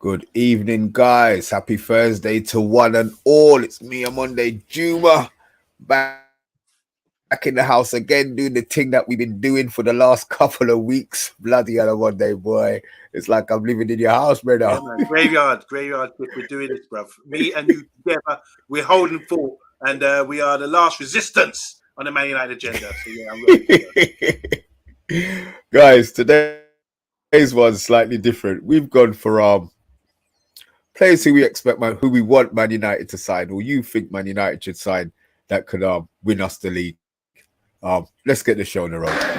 Good evening, guys. Happy Thursday to one and all. It's me, Monday Juma, back in the house again, doing the thing that we've been doing for the last couple of weeks. Bloody hell, Monday, boy. It's like I'm living in your house, brother. Yeah, man. Graveyard. We're doing this, bruv. Me and you together. We're holding fort, and we are the last resistance on the Man United agenda. So yeah, I'm ready to go. Guys, today's one's slightly different. We've gone for players who we expect who we want Man United to sign, or you think Man United should sign that could win us the league. Let's get the show on the road.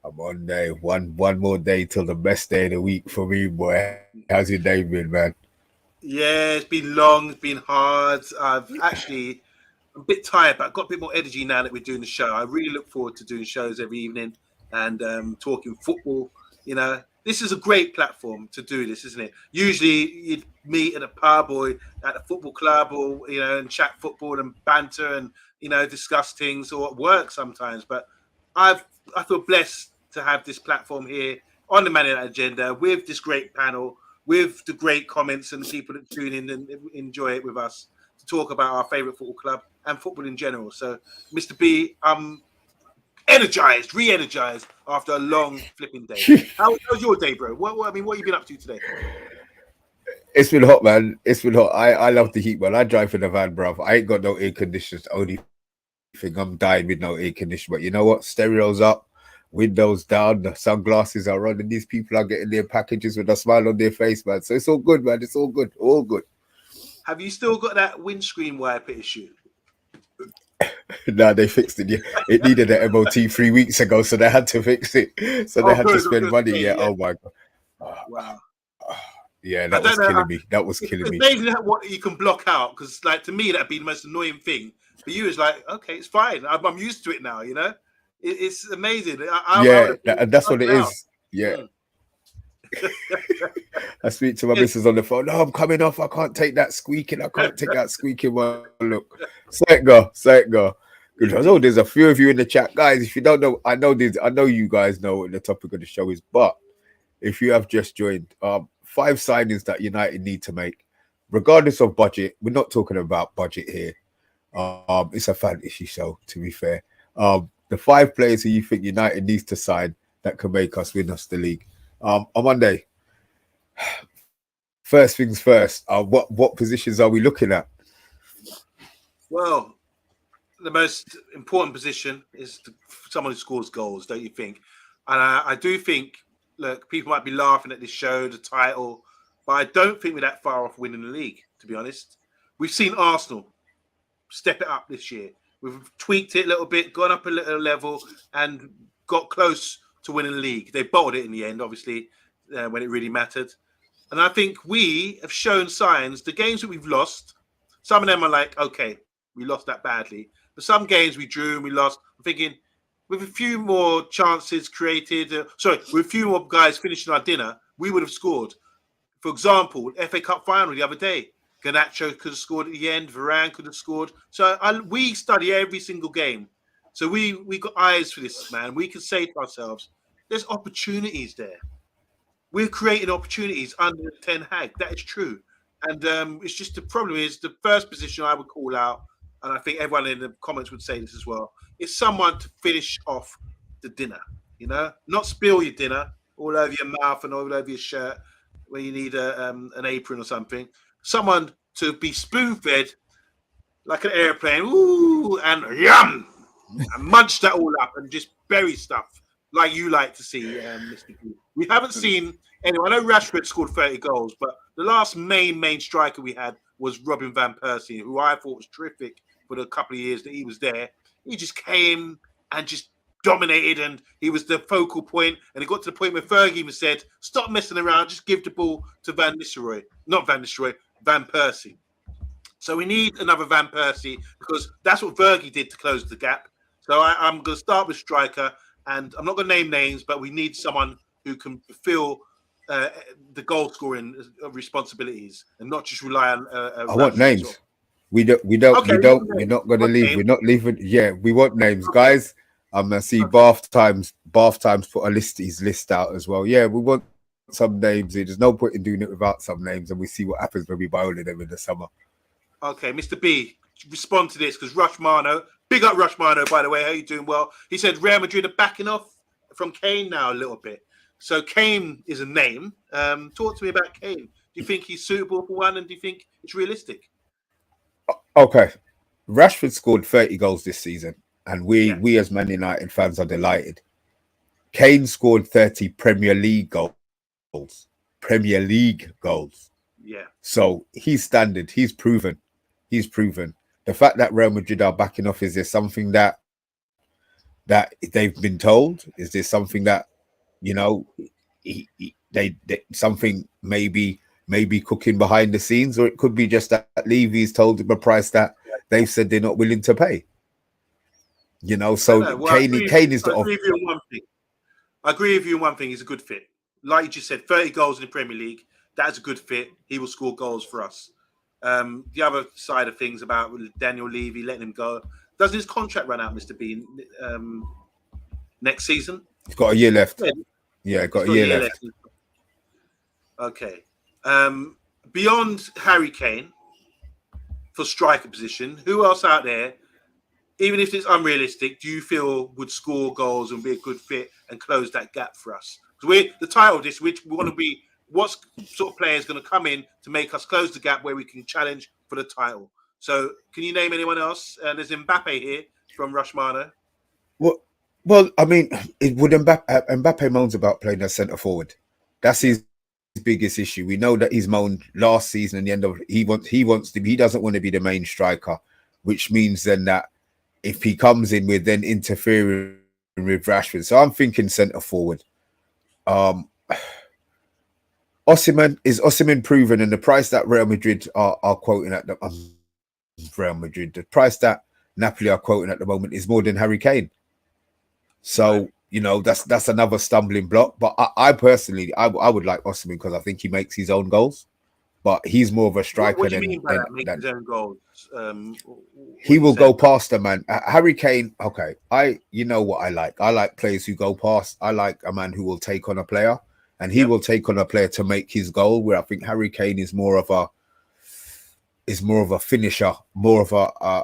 I'm on day one more day till the best day of the week for me, boy. How's your day been, man? Yeah, it's been long. It's been hard. I'm a bit tired, but I've got a bit more energy now that we're doing the show. I really look forward to doing shows every evening and talking football. You know, this is a great platform to do this, isn't it? Usually you'd meet at a pub or at a football club or, and chat football and banter and, discuss things, or at work sometimes. But I feel blessed to have this platform here on the Man United Agenda with this great panel, with the great comments and the people that tune in and enjoy it with us to talk about our favourite football club and football in general. So, Mr. B, I'm energized, re-energized after a long flipping day. How's your day, bro? What have you been up to today? It's been hot, man. It's been hot. I love the heat, man. I drive in the van, bruv. I ain't got no air conditioners. The only thing I'm dying with no air conditioner. But you know what? Stereos up, windows down, the sunglasses are on, and these people are getting their packages with a smile on their face, man. So it's all good, man. It's all good. All good. Have you still got that windscreen wiper issue? Nah, they fixed it. Yeah, it needed an MOT 3 weeks ago, so they had to fix it. So they Oh, had to good. spend money. Yeah. Yeah. Oh my god. Wow. Yeah, I that was don't know. killing me. That was killing It's me. amazing what you can block out, because, like, to me, that'd be the most annoying thing. For you, it's like, okay, it's fine. I'm used to it now. It's amazing. I would Yeah, have been and that's what it bugging out. is. Yeah. Mm. I speak to my Yes. missus on the phone. No, I'm coming off. I can't take that squeaking. I can't take that squeaking. Well, look, say it, go. Good. I know there's a few of you in the chat, guys. If you don't know, I know you guys know what the topic of the show is. But if you have just joined, 5 signings that United need to make, regardless of budget. We're not talking about budget here. It's a fantasy show, to be fair. The 5 players who you think United needs to sign that can make us win us the league. On Monday, first things first. What positions are we looking at? Well, the most important position is someone who scores goals, don't you think? And I do think, look, people might be laughing at this show, the title, but I don't think we're that far off winning the league, to be honest. We've seen Arsenal step it up this year. We've tweaked it a little bit, gone up a little level, and got close to winning the league. They bottled it in the end, obviously, when it really mattered. And I think we have shown signs. The games that we've lost, some of them are like, okay, we lost that badly. But some games we drew and we lost. I'm thinking, with a few more chances created, with a few more guys finishing our dinner, we would have scored. For example, FA Cup final the other day, Garnacho could have scored at the end. Varane could have scored. So we study every single game. So we got eyes for this, man. We can say to ourselves, there's opportunities there. We're creating opportunities under Ten Hag. That is true. And it's just, the problem is, the first position I would call out, and I think everyone in the comments would say this as well, is someone to finish off the dinner. Not spill your dinner all over your mouth and all over your shirt where you need an apron or something. Someone to be spoon-fed like an airplane, ooh, and yum, and munch that all up and just bury stuff like you like to see, Mr. G. We haven't seen anyone. I know Rashford scored 30 goals, but the last main striker we had was Robin van Persie, who I thought was terrific for the couple of years that he was there. He just came and just dominated, and he was the focal point. And it got to the point where Fergie even said, "Stop messing around, just give the ball to Van Persie." So we need another Van Persie, because that's what Fergie did to close the gap. So I'm going to start with striker, and I'm not going to name names, but we need someone who can fulfill the goal scoring responsibilities and not just rely on I want Rashford. names. We don't. Okay, We're not going to what leave. name? We're not leaving. Yeah, we want names, Okay, guys. I'm gonna see okay. Bath Times. Bath Times put his list out as well. Yeah, we want some names. There's no point in doing it without some names, and we see what happens when we buy all of them in the summer. Okay, Mr. B, respond to this because Rushmano, big up Rushmano, by the way. How you doing? Well, he said Real Madrid are backing off from Kane now a little bit. So Kane is a name. Talk to me about Kane. Do you think he's suitable for one, and do you think it's realistic? Okay, Rashford scored 30 goals this season, and Yeah, we as Man United fans are delighted. Kane scored 30 Premier League goals. Premier League goals. yeah. So he's standard. He's proven. He's proven. The fact that Real Madrid are backing off, is there something that they've been told? Is there something that, you know, they something maybe cooking behind the scenes, or it could be just that Levy's told him a price that they've said they're not willing to pay. You know, I so know. Well, Kane is I the agree with you on one thing. I agree with you on one thing. He's a good fit. Like you just said, 30 goals in the Premier League. That's a good fit. He will score goals for us. The other side of things about Daniel Levy letting him go. Doesn't his contract run out, Mr. Bean, next season? He's got a year left. Yeah, Yeah, he's got a year left. Okay. Beyond Harry Kane for striker position, who else out there, even if it's unrealistic, do you feel would score goals and be a good fit and close that gap for us? Because the title of this, which we want to be, what sort of player is going to come in to make us close the gap where we can challenge for the title? So, can you name anyone else? There's Mbappe here from Rushmano. Well, I mean, it would Mbappe moans about playing as centre forward. That's his biggest issue. We know that he's moaned last season and the end of he doesn't want to be the main striker, which means then that if he comes in, we're then interfering with Rashford. So I'm thinking centre forward. Osimhen proven, and the price that Real Madrid are quoting at the Real Madrid, the price that Napoli are quoting at the moment is more than Harry Kane. So you know that's another stumbling block. But I personally would like Osimhen because I think he makes his own goals. But he's more of a striker. What do you mean by that? Make his own goals. He will go past a man. Harry Kane. Okay, you know what I like. I like players who go past. I like a man who will take on a player, and he will take on a player to make his goal. Where I think Harry Kane is more of a finisher, more of a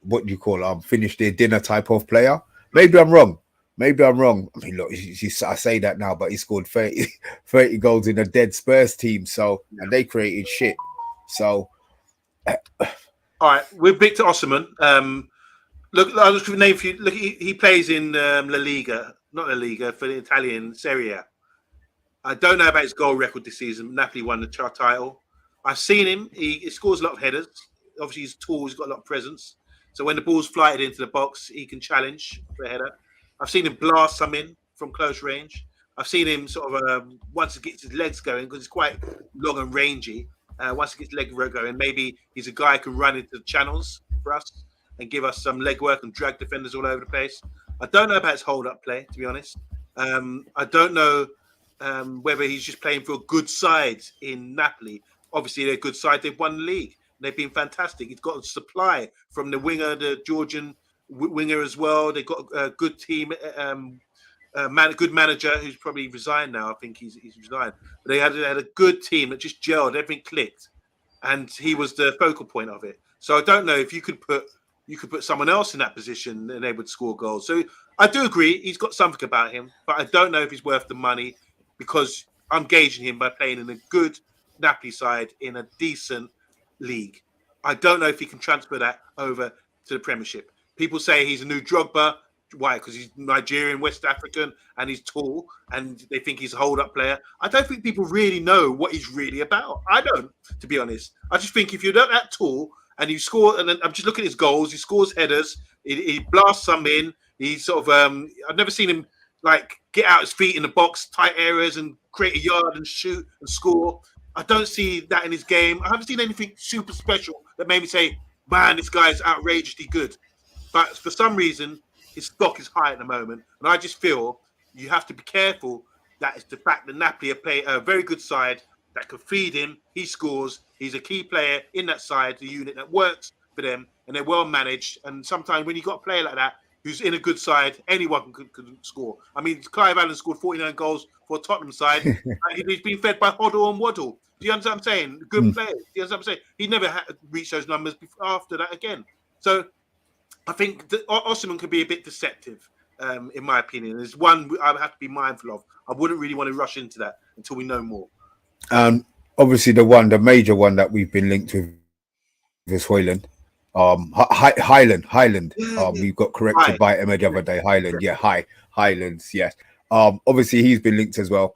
what do you call finish their dinner type of player. Maybe I'm wrong. I mean, look, I say that now, but he scored 30 goals in a dead Spurs team. So, and they created shit. So, all right, we're Victor Osimhen. Look, I'll just name for you. Look, he plays in La Liga, not La Liga, for the Italian Serie A. I don't know about his goal record this season. Napoli won the title. I've seen him. He scores a lot of headers. Obviously, he's tall. He's got a lot of presence. So when the ball's flighted into the box, he can challenge for a header. I've seen him blast some in from close range. I've seen him sort of once he gets his legs going, because he's quite long and rangy. Once he gets leg work going, maybe he's a guy who can run into the channels for us and give us some leg work and drag defenders all over the place. I don't know about his hold-up play, to be honest. I don't know whether he's just playing for a good side in Napoli. Obviously, they're a good side. They've won the league. They've been fantastic. He's got a supply from the winger, the Georgian winger as well. They've got a good team, good manager who's probably resigned now. I think he's resigned. But they had a good team that just gelled. Everything clicked, and he was the focal point of it. So I don't know if you could put someone else in that position and they would score goals. So I do agree he's got something about him, but I don't know if he's worth the money because I'm gauging him by playing in a good Napoli side in a decent league. I don't know if he can transfer that over to the Premiership. People say he's a new Drogba. Why? Because he's Nigerian, West African, and he's tall, and they think he's a hold-up player. I don't think people really know what he's really about. I don't, to be honest. I just think if you're not that tall and you score, and then I'm just looking at his goals, he scores headers, he blasts some in. He's sort of, I've never seen him like get out his feet in the box, tight areas, and create a yard and shoot and score. I don't see that in his game. I haven't seen anything super special that made me say, man, this guy's outrageously good. But for some reason, his stock is high at the moment. And I just feel you have to be careful that is the fact that Napoli are a very good side that can feed him. He scores. He's a key player in that side, the unit that works for them, and they're well managed. And sometimes when you got a player like that who's in a good side, anyone can score. I mean, Clive Allen scored 49 goals for a Tottenham side. He's been fed by Hoddle and Waddle. Do you understand what I'm saying? Good players. Do you understand what I'm saying? He never reached those numbers after that again. So I think that Osimhen could be a bit deceptive, in my opinion. There's one I have to be mindful of. I wouldn't really want to rush into that until we know more. Obviously, the major one that we've been linked with is Hoyland. Highland. We got corrected by Emma the other day. Highland, Highlands, yes. Obviously, he's been linked as well.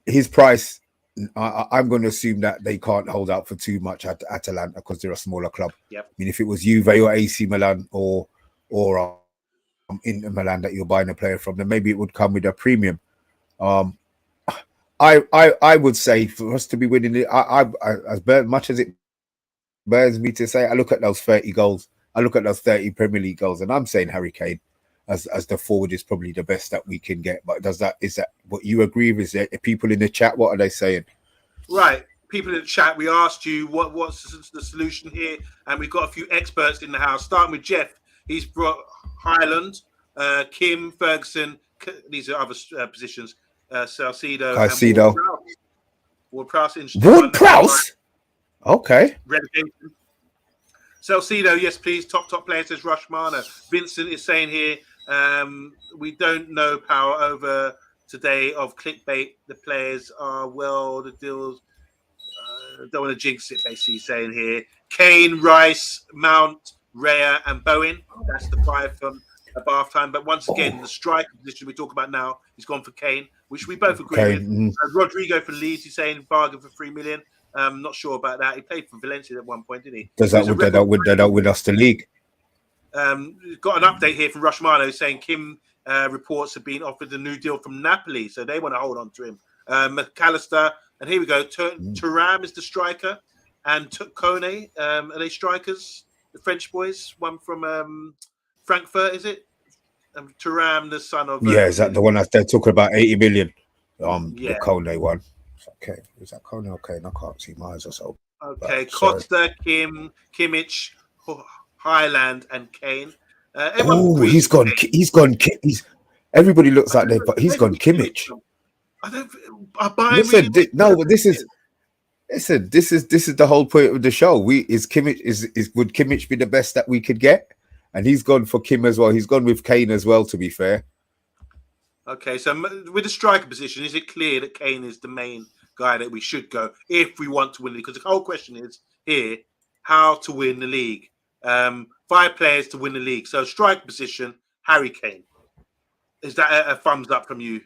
His price, I'm going to assume that they can't hold out for too much at Atalanta because they're a smaller club. Yep. I mean, if it was Juve or AC Milan or Inter Milan that you're buying a player from, then maybe it would come with a premium. I would say for us to be winning it, as much as it burns me to say, I look at those 30 goals, I look at those 30 Premier League goals, and I'm saying Harry Kane as the forward is probably the best that we can get. But is that what you agree with? Is there people in the chat? What are they saying? Right, people in the chat. We asked you what's the solution here, and we've got a few experts in the house. Starting with Jeff, he's brought Highland, Kim, Ferguson. These are other positions. Salcedo. Caicedo. Ward-Prowse. Ward-Prowse? Okay. Relegation. Salcedo, yes, please. Top player, says Rushmana. Vincent is saying here, we don't know power over today of clickbait. The players are the deals. Don't want to jinx it, basically saying here. Kane, Rice, Mount, Raya, and Bowen. That's the 5 from a bath time. But once again, the striker position we talk about now, he's gone for Kane, which we both agree with. Rodrigo for Leeds, he's saying bargain for 3 million. Not sure about that. He played for Valencia at one point, didn't he? Does that win us the league? Got an update here from Rushmano saying Kim reports have been offered a new deal from Napoli, so they want to hold on to him. McAllister, and here we go. Thuram is the striker, and Kone, are they strikers? The French boys, one from Frankfurt, is it? Thuram, the son of is that the one that they're talking about 80 million? The Kone one. Okay, is that Kone? Okay, I can't see my eyes or so. Okay, Costa, Kimmich, Highland, and Kane. He's gone. Everybody looks like but he's gone Kimmich. Listen, this is the whole point of the show. Would Kimmich be the best that we could get? And he's gone for Kim as well. He's gone with Kane as well, to be fair. Okay, so with the striker position, is it clear that Kane is the main guy that we should go if we want to win the league? Because the whole question is here, how to win the league. 5 players to win the league. So striker position, Harry Kane. Is that a thumbs up from you?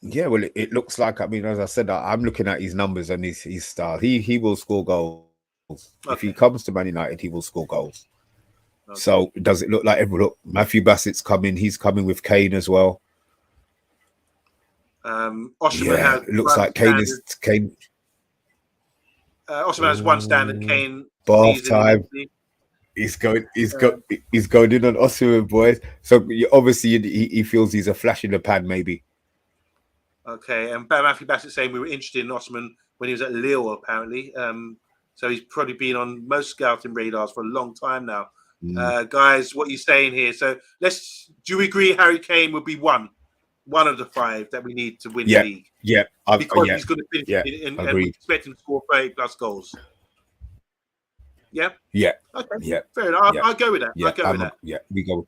Yeah, well, it looks like, I mean, as I said, I'm looking at his numbers and his style. He will score goals. Okay. If he comes to Man United, he will score goals. Okay. So does it look like Matthew Bassett's coming? He's coming with Kane as well. Osimhen it looks like Kane is Kane. Osimhen has one standard. Kane bath time. He's going in on Osimhen, boys. So obviously he feels he's a flash in the pan, maybe. Okay, and Matthew Bassett saying we were interested in Osimhen when he was at Lille, apparently. So he's probably been on most scouting radars for a long time now. Guys, what are you saying here? So do you agree Harry Kane would be one of the 5 that we need to win the league? Yeah, because he's going to finish and we expect him to score 30 plus goals. Yeah. Yeah. Okay. Yeah. Fair enough. I'll go with that. Yeah. I'll go with that. Yeah, we go.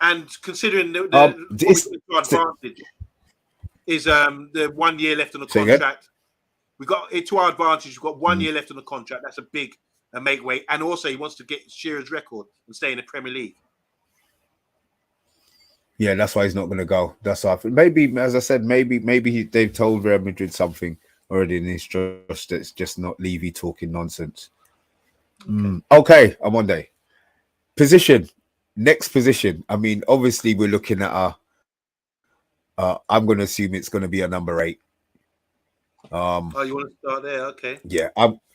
And considering the advantage is the 1 year left on the contract. We got it to our advantage. We've got 1 year left on the contract. That's a big make weight. And also he wants to get Shearer's record and stay in the Premier League. Yeah, that's why he's not going to go. That's why. Maybe, as I said, maybe they've told Real Madrid something already in his trust. It's just not Levy talking nonsense. Okay, OMONDI. Position. Next position. I mean, obviously we're looking at I'm going to assume it's going to be a number 8. You want to start there? Okay. Yeah.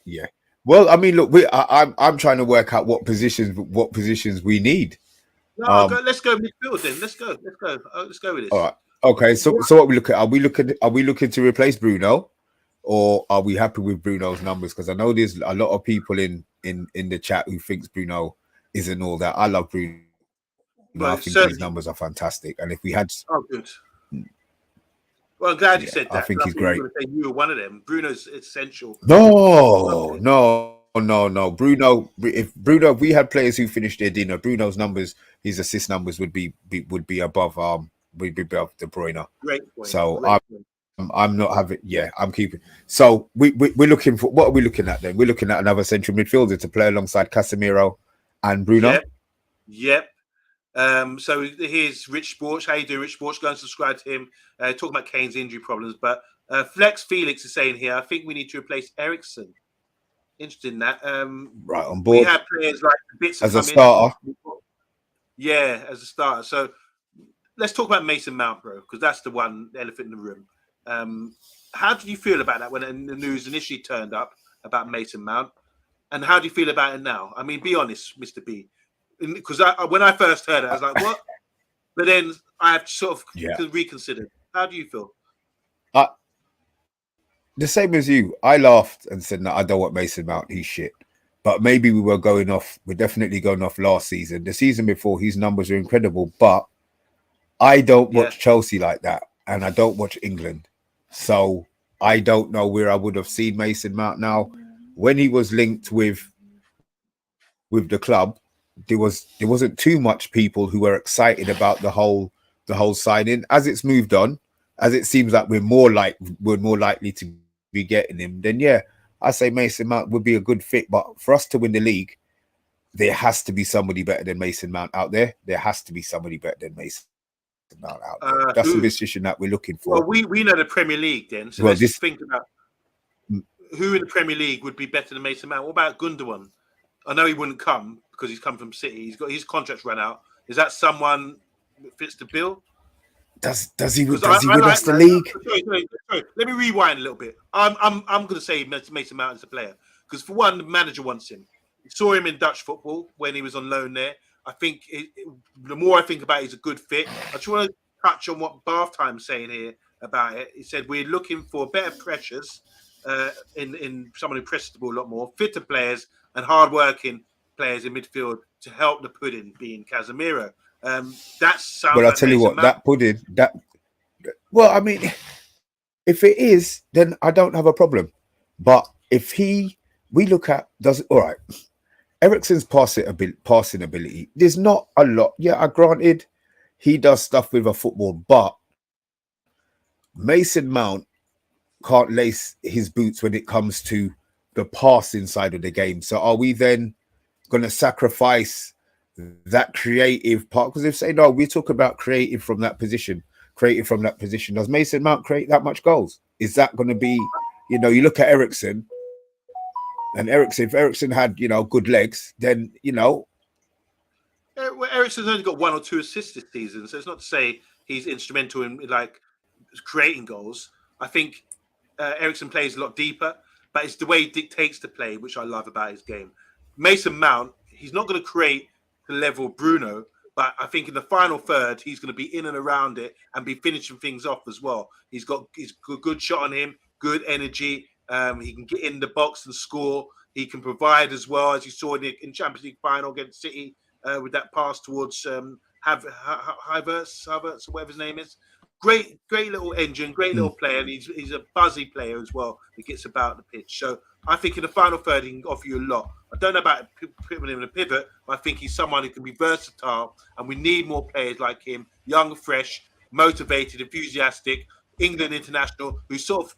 Yeah. Well, I mean, look, I'm trying to work out what positions we need. No, let's go midfield then. Let's go with this. All right. Okay, so what we look at? Are we looking to replace Bruno, or are we happy with Bruno's numbers? Because I know there's a lot of people in the chat who thinks Bruno isn't all that. I love Bruno. I But think his certainly, numbers are fantastic. And if we had, oh, good. Well, I'm glad you yeah, said I that. think I he's thought you were great. going to say you were one of them. Bruno's essential. No, no. Bruno, if we had players who finished their dinner, Bruno's numbers, his assist numbers would be above would be above De Bruyne. Great point. So Great point. I'm not having. Yeah, I'm keeping. So we're looking for, what are we looking at then? We're looking at another central midfielder to play alongside Casemiro and Bruno. Yep. So here's Rich Sports. How you doing, Rich Sports? Go and subscribe to him. Talking about Kane's injury problems, but Flex Felix is saying here, I think we need to replace Ericsson. Interested in that. Right on We board have players like Bits as a starter. Yeah, as a starter. So let's talk about Mason Mount, bro, because that's the one elephant in the room. How did you feel about that when the news initially turned up about Mason Mount? And how do you feel about it now? I mean, be honest, Mr. B. Because when I first heard it, I was like, what? But then I have sort of reconsidered. How do you feel? The same as you. I laughed and said, no, I don't want Mason Mount. He's shit. But maybe we're definitely going off last season. The season before, his numbers were incredible. But I don't watch Chelsea like that. And I don't watch England. So I don't know where I would have seen Mason Mount now. When he was linked with the club, there wasn't too much people who were excited about the whole signing. As it's moved on, as it seems like we're more likely to be getting him, then yeah, I say Mason Mount would be a good fit. But for us to win the league, there has to be somebody better than Mason Mount out there. There has to be somebody better than Mason Mount out there. That's the position that we're looking for. Well, we know the Premier League then, so let's just think about who in the Premier League would be better than Mason Mount. What about Gundogan? I know he wouldn't come because he's come from City. He's got his contract's run out. Is that someone that fits the bill? Does he win us the league? Sorry. Let me rewind a little bit. I'm going to say Mason Mount is a player because for one, the manager wants him. We saw him in Dutch football when he was on loan there. I think the more I think about it, he's a good fit. I just want to touch on what Bath Time's saying here about it. He said we're looking for better pressures in someone who presses the ball a lot more, fitter players and hard-working players in midfield to help the pudding, being Casemiro. That sounds. Well, I'll tell you what, that pudding. Well, I mean, if it is, then I don't have a problem. But if we look at all right, Eriksen's passing ability, there's not a lot. Yeah, granted, he does stuff with a football, but Mason Mount can't lace his boots when it comes to the passing side of the game. So are we then going to sacrifice that creative part? Because if say no, we talk about creative from that position. Does Mason Mount create that much goals? Is that going to be, you look at Eriksen, and if Eriksen had, good legs, then, Well, Eriksen's only got 1 or 2 assists this season, so it's not to say he's instrumental in creating goals. I think Eriksen plays a lot deeper, but it's the way he dictates the play, which I love about his game. Mason Mount, he's not going to create the level of Bruno, but I think in the final third, he's going to be in and around it and be finishing things off as well. He's got a good shot on him, good energy. He can get in the box and score. He can provide as well, as you saw in Champions League final against City with that pass towards Havertz, or whatever his name is. Great little engine, great little player. And he's a buzzy player as well that gets about the pitch. So I think in the final third, he can offer you a lot. I don't know about putting him in a pivot, but I think he's someone who can be versatile. And we need more players like him, young, fresh, motivated, enthusiastic, England international, who's sort of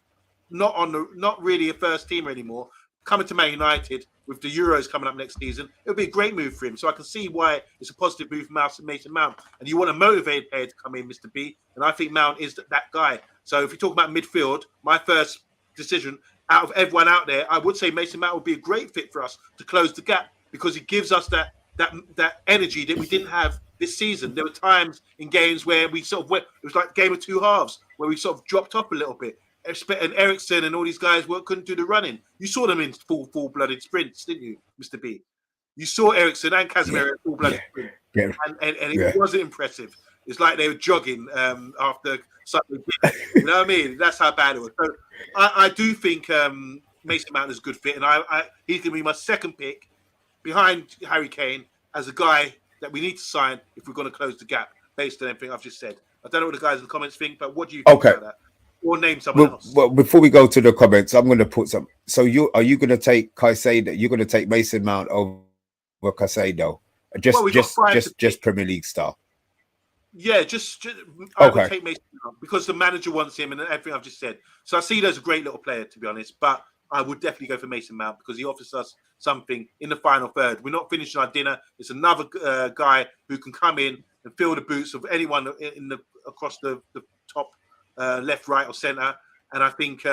not really a first teamer anymore, coming to Man United with the Euros coming up next season. It would be a great move for him. So I can see why it's a positive move for Mason Mount. And you want a motivated player to come in, Mr. B. And I think Mount is that guy. So if you talk about midfield, my first decision out of everyone out there, I would say Mason Mount would be a great fit for us to close the gap because he gives us that energy that we didn't have this season. There were times in games where we sort of went, it was like game of two halves, where we sort of dropped off a little bit. And Eriksen and all these guys couldn't do the running. You saw them in full-blooded sprints, didn't you, Mr. B? You saw Eriksen and Casemiro in full-blooded sprints, and it wasn't impressive. It's like they were jogging after something big. You know what I mean? That's how bad it was. So I do think Mason Mount is a good fit, and he's going to be my second pick behind Harry Kane as a guy that we need to sign if we're going to close the gap based on everything I've just said. I don't know what the guys in the comments think, but what do you think about that? Or name someone else. Well, before we go to the comments, I'm going to put some. So are you going to take Caicedo? You're going to take Mason Mount over Caicedo? Just Premier League style. Yeah, I would take Mason Mount because the manager wants him and everything I've just said. So I see there's a great little player, to be honest, but I would definitely go for Mason Mount because he offers us something in the final third. We're not finishing our dinner. It's another guy who can come in and fill the boots of anyone across the top left, right, or centre. And I think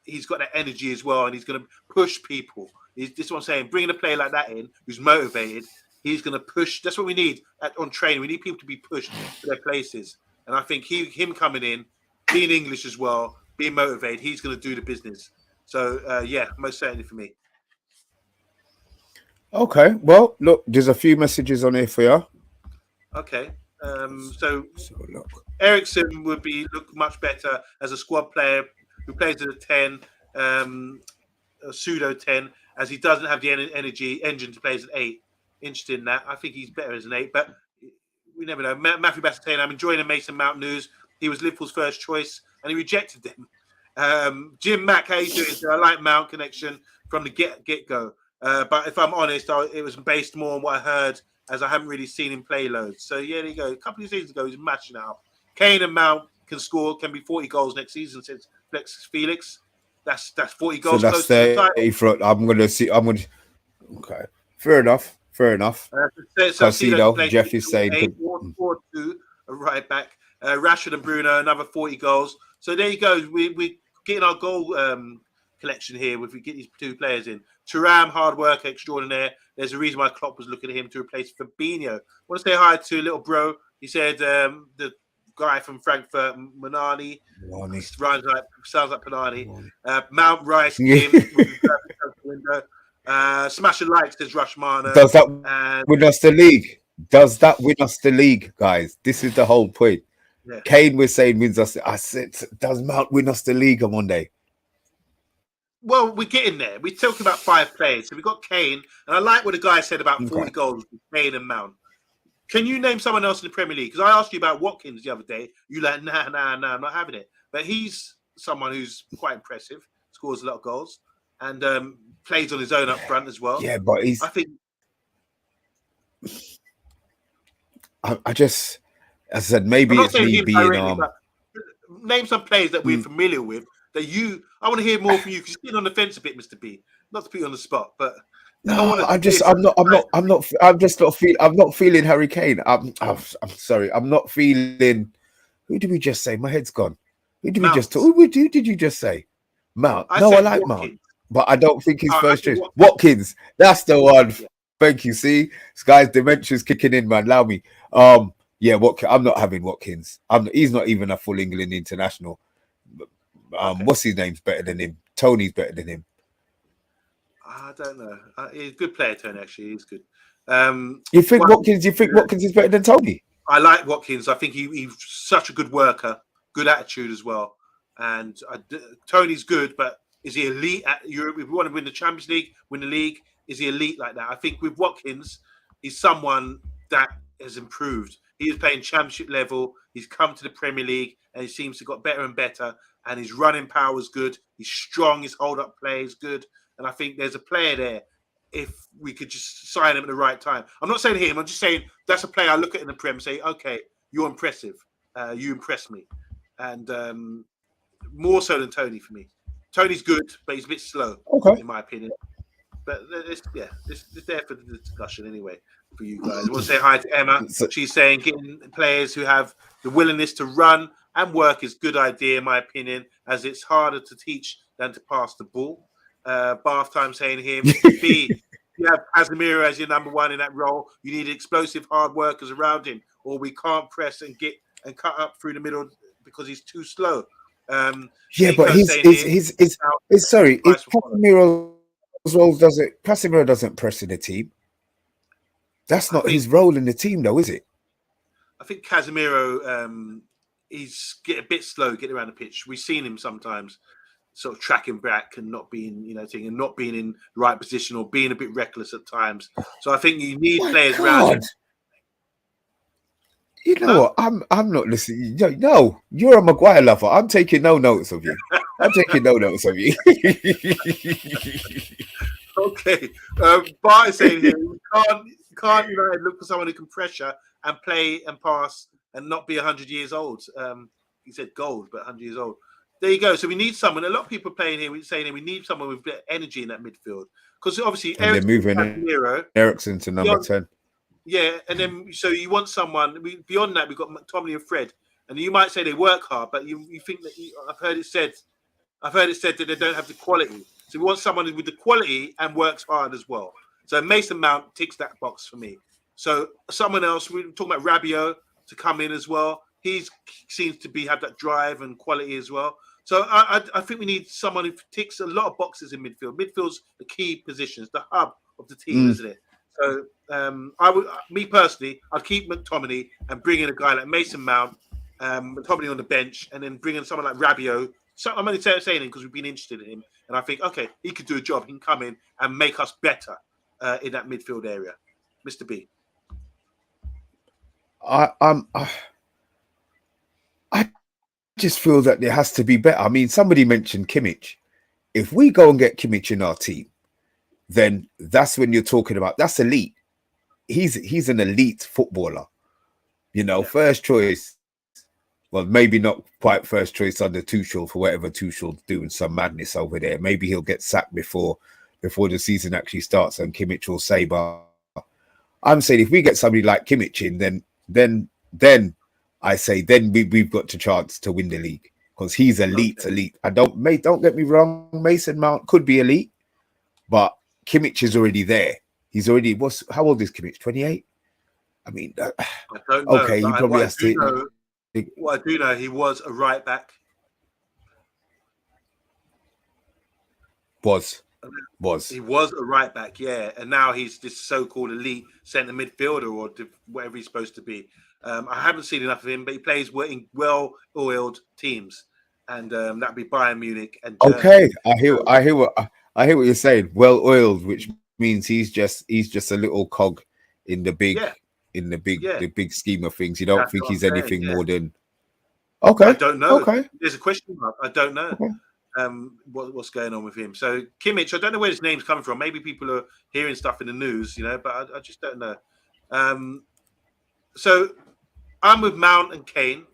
he's got that energy as well, and he's going to push people. This is what I'm saying. Bringing a player like that in who's motivated, he's going to push. That's what we need on training. We need people to be pushed to their places. And I think him coming in, being English as well, being motivated, he's going to do the business. So, yeah, most certainly for me. Okay. Well, look, there's a few messages on here for you. Okay. So Ericsson would look much better as a squad player who plays as a 10, a pseudo 10, as he doesn't have the engine to play as an 8. Interested in that. I think he's better as an 8, but we never know. Matthew Bassatane, I'm enjoying the Mason Mount news. He was Liverpool's first choice, and he rejected them. Jim Mack, how you doing? So I like Mount connection from the get-go. But if I'm honest, it was based more on what I heard, as I haven't really seen him play loads. So yeah, there you go. A couple of seasons ago, he's matching it up. Kane and Mount can be 40 goals next season, says Flex Felix. That's 40 goals. So that's 30 front. Okay. Fair enough. Caicedo, Jeff is saying 4-2, right back. Rashford and Bruno, another 40 goals. So there you go. We're getting our goal collection here if we get these two players in. Thuram, hard worker extraordinaire. There's a reason why Klopp was looking at him to replace Fabinho. I want to say hi to little bro. He said the guy from Frankfurt, Manani. Sounds like Panani. Mount Rice, Kim. Smash a like, says Rushmana. Does that win us the league? Does that win us the league, guys? This is the whole point. Yeah. Kane, we're saying, wins us. I said, does Mount win us the league on Monday? Well, we're getting there. We're talking about 5 players. So we've got Kane, and I like what the guy said about 40 goals with Kane and Mount. Can you name someone else in the Premier League? Because I asked you about Watkins the other day. You like, nah, I'm not having it. But he's someone who's quite impressive, scores a lot of goals, and plays on his own up front as well. Yeah, but I think I just, as I said, maybe it's me being name some players that we're familiar with that I want to hear more from you because you're sitting on the fence a bit, Mr. B. Not to put you on the spot, but I'm not feeling Harry Kane. I'm sorry, I'm not feeling. Who did we just say? My head's gone. Who did you just say? Mount. I like Watkins. Mount, but I don't think he's first choice. Watkins, that's the one. Yeah. Thank you. See, this guy's dementia's kicking in, man. Allow me. Yeah, I'm not having Watkins. He's not even a full England international. What's his name's better than him? Tony's better than him. I don't know. He's a good player, Tony. Actually, he's good. You think Watkins? You think Watkins is better than Tony? I like Watkins. I think he's such a good worker, good attitude as well. And Tony's good, but is he elite at Europe? If we want to win the Champions League, win the league, is he elite like that? I think with Watkins, he's someone that has improved. He is playing Championship level. He's come to the Premier League, and he seems to got better and better. And his running power is good. He's strong. His hold-up play is good. And I think there's a player there if we could just sign him at the right time. I'm not saying him. I'm just saying that's a player I look at in the Prem and say, okay, you're impressive. You impress me. And more so than Tony for me. Tony's good, but he's a bit slow, in my opinion. But it's there for the discussion anyway for you guys. I want to say hi to Emma. She's saying getting players who have the willingness to run and work is a good idea, in my opinion, as it's harder to teach than to pass the ball. Bath time saying here, B, you have Casemiro as your number 1 in that role. You need explosive hard workers around him, or we can't press and cut up through the middle because he's too slow. Yeah, but Casemiro doesn't press in the team. That's not his role in the team, though, is it? I think Casemiro he's get a bit slow getting around the pitch. We've seen him sometimes sort of tracking back and not being, and not being in the right position or being a bit reckless at times. So I think you need My players around God. him. You know what? I'm not listening. No, you're a Maguire lover. I'm taking no notes of you. I'm taking no notes of you. Okay. Bart is saying here, can't United look for someone who can pressure and play and pass and not be 100 years old. He said gold, but 100 years old. There you go. So we need someone. A lot of people playing here, we're saying we need someone with energy in that midfield. Because obviously, and they're moving Ericsson to number 10. Yeah, and then so you want someone. Beyond that, we've got McTominay and Fred. And you might say they work hard, but you think that I've heard it said that they don't have the quality. So we want someone with the quality and works hard as well. So Mason Mount ticks that box for me. So someone else, we're talking about Rabiot to come in as well. He seems to have that drive and quality as well. So I think we need someone who ticks a lot of boxes in midfield. Midfield's the key position, it's the hub of the team, isn't it? So me personally, I'd keep McTominay and bring in a guy like Mason Mount, McTominay on the bench, and then bring in someone like Rabiot. So I'm only saying him because we've been interested in him, and I think he could do a job. He can come in and make us better in that midfield area. Mr. B. I just feel that there has to be better. I mean, somebody mentioned Kimmich. If we go and get Kimmich in our team, then that's when you're talking about that's elite. He's an elite footballer. First choice. Well, maybe not quite first choice under Tuchel for whatever Tuchel's doing some madness over there. Maybe he'll get sacked before the season actually starts and Kimmich will say, but I'm saying if we get somebody like Kimmich in, then I say then we've got a chance to win the league because he's elite. Don't get me wrong, Mason Mount could be elite, but Kimmich is already there. He's already how old is Kimmich? 28? I mean, I don't know. Okay, he probably has to. What I do know, he was a right back. He was a right back, yeah, and now he's this so-called elite centre midfielder or whatever he's supposed to be. I haven't seen enough of him, but he plays in well-oiled teams, and that'd be Bayern Munich. And okay, I hear what you're saying. Well-oiled, which means he's just a little cog in the big the big scheme of things. You don't think he's anything more than okay. I don't know. Okay, there's a question mark. I don't know. Okay. What's going on with him? So Kimmich, I don't know where his name's coming from. Maybe people are hearing stuff in the news, but I just don't know. So I'm with Mount and Kane.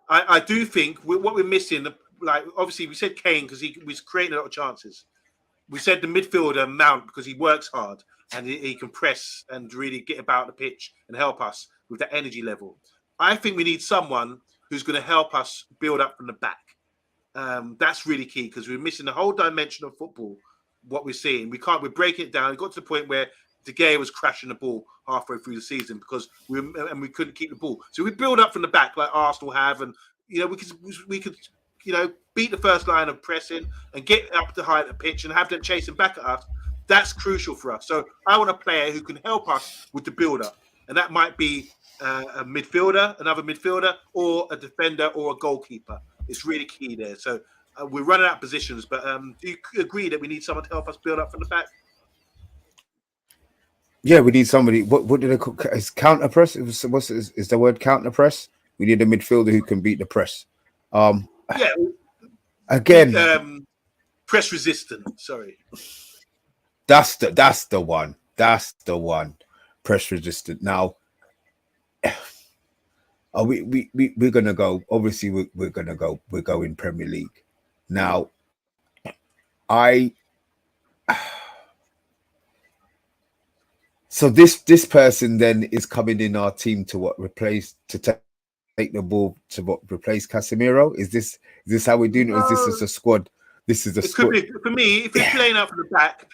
I do think what we're missing, like obviously we said Kane because he was creating a lot of chances. We said the midfielder Mount because he works hard and he can press and really get about the pitch and help us with that energy level. I think we need someone who's going to help us build up from the back. That's really key because we're missing the whole dimension of football. What we're seeing, we're breaking it down. It got to the point where De Gea was crashing the ball halfway through the season because we couldn't keep the ball. So we build up from the back like Arsenal have, and we could beat the first line of pressing and get up the height of the pitch and have them chasing back at us. That's crucial for us. So I want a player who can help us with the build up, and that might be a midfielder, another midfielder, or a defender or a goalkeeper. It's really key there. So we're running out of positions, but do you agree that we need someone to help us build up from the back? Yeah, we need somebody. What did they call? Is counter press? Is the word counter press? We need a midfielder who can beat the press. Again, press resistant. Sorry, that's the one. That's the one. Press resistant. Now, we're gonna go. Obviously, we're gonna go. We're going Premier League. Now, so this person then is coming in our team to take the ball to replace Casemiro. Is this how we're doing it? Or is this a squad? This is a squad. Could be, for me, if he's playing out from the back,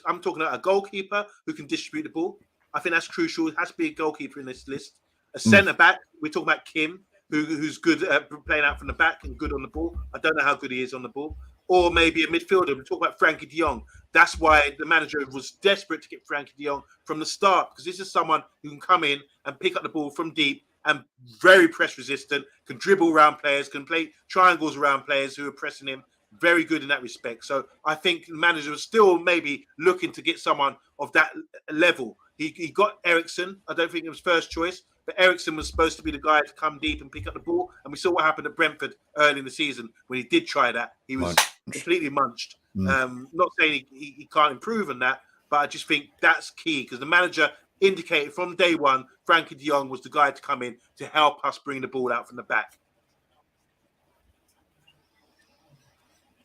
I'm talking about a goalkeeper who can distribute the ball. I think that's crucial. It has to be a goalkeeper in this list. A centre back. We're talking about Kim, who's good at playing out from the back and good on the ball. I don't know how good he is on the ball. Or maybe a midfielder. We talk about Frankie de Jong. That's why the manager was desperate to get Frankie de Jong from the start, because this is someone who can come in and pick up the ball from deep and very press resistant, can dribble around players, can play triangles around players who are pressing him. Very good in that respect. So I think the manager was still maybe looking to get someone of that level. He got Ericsson. I don't think it was first choice, but Ericsson was supposed to be the guy to come deep and pick up the ball. And we saw what happened at Brentford early in the season when he did try that. He was completely munched. Not saying he can't improve on that, but I just think that's key because the manager indicated from day one Frankie de Jong was the guy to come in to help us bring the ball out from the back.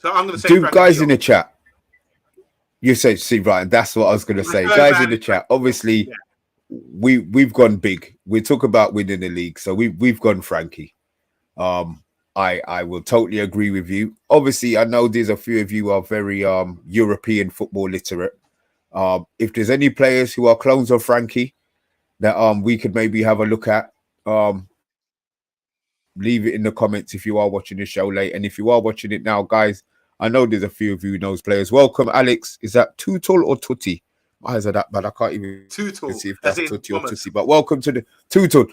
So I'm going to say, guys in the chat. You say, see, right, and that's what I was going to say. Guys in the chat, obviously, we've gone big. We talk about winning the league, so we've gone Frankie. I will totally agree with you. Obviously, I know there's a few of you are very European football literate. If there's any players who are clones of Frankie that we could maybe have a look at, leave it in the comments if you are watching the show late. And if you are watching it now, guys, I know there's a few of you who knows players. Welcome, Alex. Is that Tutul or Tutti? My eyes are that bad. I can't even see if that's Tutti or Tutti. But welcome to the Tutul.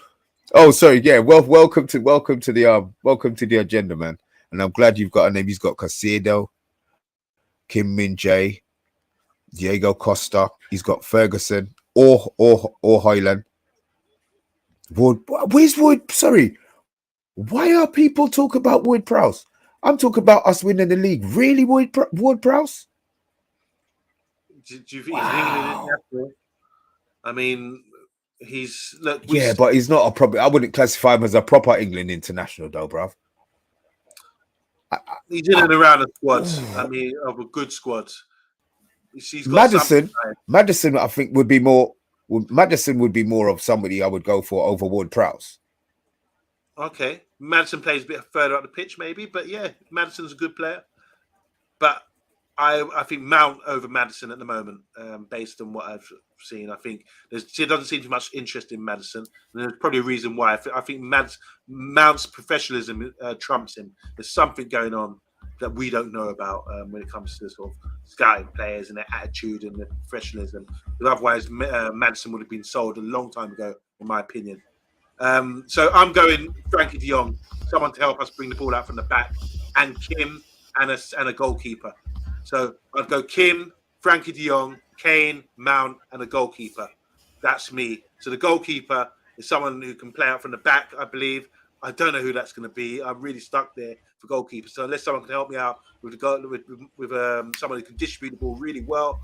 Oh, sorry. Yeah. Well, welcome to the agenda, man. And I'm glad you've got a name. He's got Caicedo, Kim Min Jae, Diego Costa. He's got Ferguson or Hoyland. Wood. Where's Wood? Sorry. Why are people talking about Ward-Prowse? I'm talking about us winning the league. Really, Ward-Prowse? Do you think he's England? I mean, he's but he's not a proper. I wouldn't classify him as a proper England international, though, bruv. He's in and around a squad. I mean, of a good squad. He's got Maddison, I think would be more. Maddison would be more of somebody I would go for over Ward-Prowse. Okay, Maddison plays a bit further up the pitch, maybe, but yeah, Maddison's a good player. But I think Mount over Maddison at the moment, based on what I've seen. I think there doesn't seem to be much interest in Maddison, and there's probably a reason why. I think Mount's professionalism trumps him. There's something going on that we don't know about when it comes to sort of scouting players and their attitude and their professionalism. Because otherwise, Maddison would have been sold a long time ago, in my opinion. So I'm going Frankie de Jong, someone to help us bring the ball out from the back, and Kim and a goalkeeper. So I'd go Kim, Frankie de Jong, Kane, Mount, and a goalkeeper. That's me. So the goalkeeper is someone who can play out from the back, I believe. I don't know who that's going to be. I'm really stuck there for goalkeeper. So unless someone can help me out with someone who can distribute the ball really well.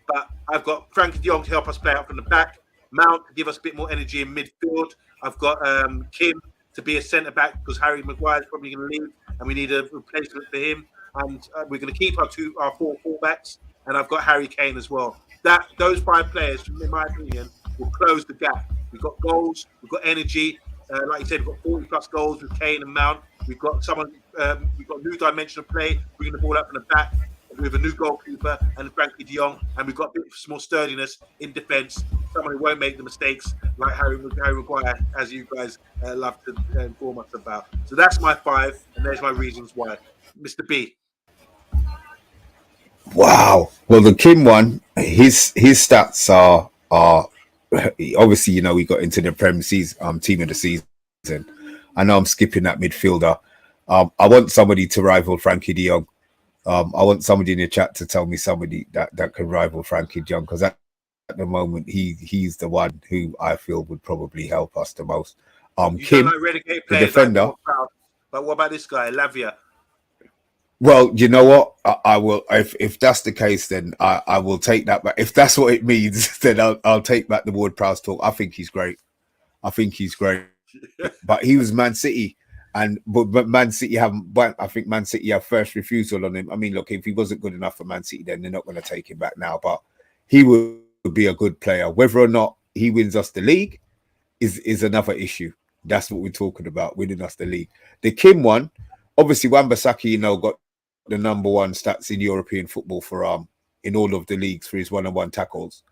But I've got Frankie de Jong to help us play out from the back. Mount to give us a bit more energy in midfield. I've got Kim to be a centre-back because Harry Maguire is probably going to leave and we need a replacement for him. And we're going to keep our four full-backs. And I've got Harry Kane as well. Those five players, in my opinion, will close the gap. We've got goals. We've got energy. Like you said, we've got 40-plus goals with Kane and Mount. We've got we've got a new dimension of play, bringing the ball up from the back with a new goalkeeper and Frankie de Jong. And we've got a bit more sturdiness in defence. Someone who won't make the mistakes like Harry Maguire, as you guys love to inform us about. So that's my five, and there's my reasons why. Mr. B. Wow. Well, the Kim one, his stats are obviously, we got into the Premier team of the season. I know I'm skipping that midfielder. I want somebody to rival Frankie de Jong. I want somebody in the chat to tell me somebody that can rival Frankie de Jong, because at the moment he's the one who I feel would probably help us the most. Kim, the defender. But what about this guy, Lavia? Well, you know what? I will. If that's the case, then I will take that back. If that's what it means, then I'll take back the Ward-Prowse talk. I think he's great. But he was Man City, but Man City haven't. I think Man City have first refusal on him. I mean, look, if he wasn't good enough for Man City, then they're not going to take him back now. But he would be a good player. Whether or not he wins us the league is another issue. That's what we're talking about, winning us the league. The Kim one, obviously, Wan-Bissaka, got the number one stats in European football for in all of the leagues for his one-on-one tackles.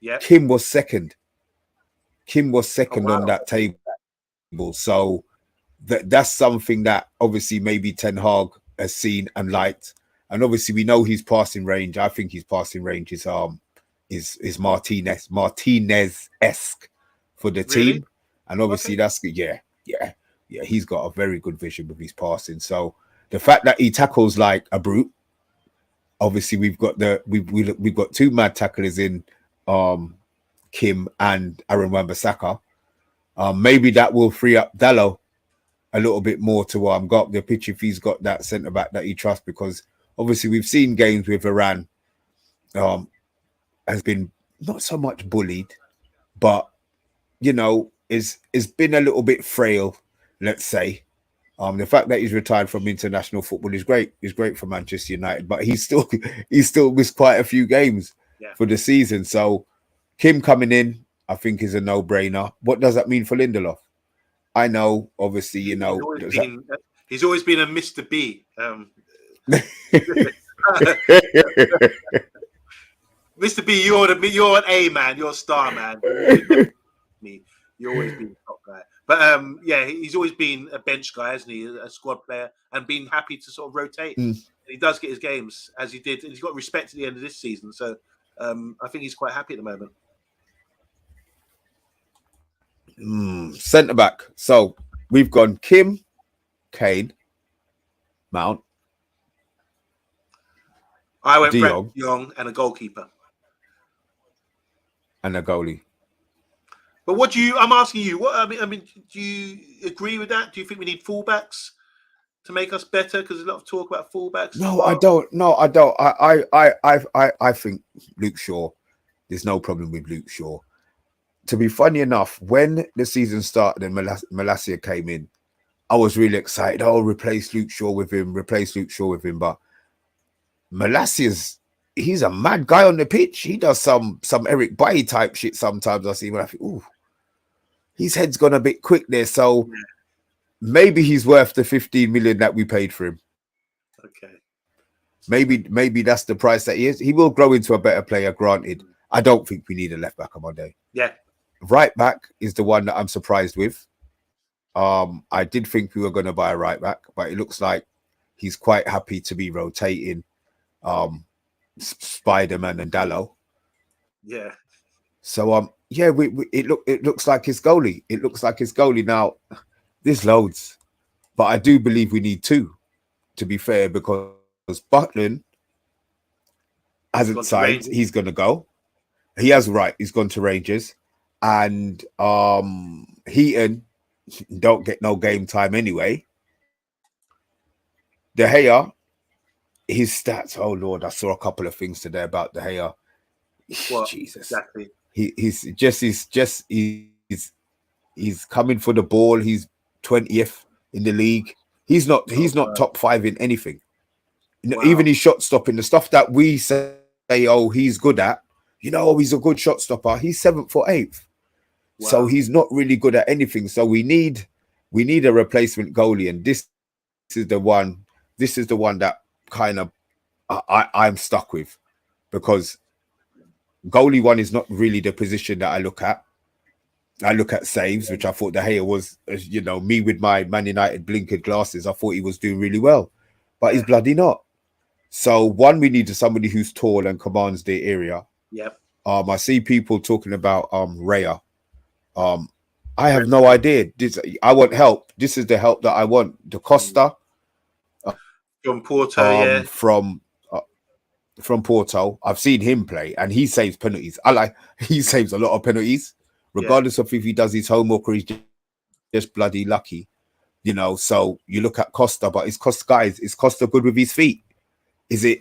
Yeah, Kim was second. On that table. So that's something that obviously maybe Ten Hag has seen and liked. And obviously we know his passing range. I think his passing range is Martinez-esque for the team. And obviously Okay. that's good. Yeah. He's got a very good vision with his passing. So the fact that he tackles like a brute, obviously we've got we've got two mad tacklers in Kim and Aaron Wan-Bissaka. Maybe that will free up Dallo a little bit more to go up the pitch if he's got that centre back that he trusts, because obviously we've seen games with Iran has been not so much bullied, but you know, is been a little bit frail, let's say. The fact that he's retired from international football is great. Is great for Manchester United, but he's still missed quite a few games for the season. So Kim coming in, I think, is a no-brainer. What does that mean for Lindelof? I know, obviously, you know, he's always been a Mr. B. Mr. B, you're an A man, you're a star man. You've always been a top guy. But yeah, he's always been a bench guy, hasn't he? A squad player, and been happy to sort of rotate. He does get his games as he did, and he's got respect at the end of this season. So I think he's quite happy at the moment. Centre back. So we've gone Kim, Kane, Mount. I went Brett Young and a goalkeeper. And a goalie. But what do you? I'm asking you. What I mean, do you agree with that? Do you think we need fullbacks to make us better? Because there's a lot of talk about fullbacks. No, I don't. No, I don't. I think Luke Shaw. There's no problem with Luke Shaw. To be funny enough, when the season started and Malacia came in, I was really excited. Oh, replace Luke Shaw with him. But Malacia's, he's a mad guy on the pitch. He does some Eric Bailly type shit sometimes. I see when I think, ooh, his head's gone a bit quick there. So maybe he's worth the 15 million that we paid for him. Okay. Maybe that's the price that he is. He will grow into a better player, granted. I don't think we need a left back on Monday. Yeah. Right back is the one that I'm surprised with. I did think we were going to buy a right back, but it looks like he's quite happy to be rotating Spider-Man and Dallo. Yeah. So yeah, it looks like his goalie. It looks like his goalie. Now, there's loads, but I do believe we need two, to be fair, because Butland hasn't signed. He's going to go. He has, right. He's gone to Rangers. And Heaton don't get no game time anyway. De Gea, his stats. Oh Lord, I saw a couple of things today about De Gea. What? Jesus, Exactly. He's coming for the ball. He's 20th in the league. He's not top 5 in anything. Wow. Even his shot stopping, the stuff that we say, oh, he's good at. You know, he's a good shot stopper. He's 7th or 8th. Wow. So he's not really good at anything. So we need a replacement goalie, and this is the one. This is the one that kind of I'm stuck with, because goalie one is not really the position that I look at. I look at saves, which I thought De Gea was, you know, me with my Man United blinkered glasses. I thought he was doing really well, but he's bloody not. So one, we need somebody who's tall and commands the area. Yep. I see people talking about Raya. I have no idea. I want help. This is the help that I want. Da Costa from Porto, from Porto. I've seen him play, and he saves penalties. He saves a lot of penalties, regardless of if he does his homework or he's just bloody lucky. You know. So you look at Costa, but is Costa good with his feet? Is he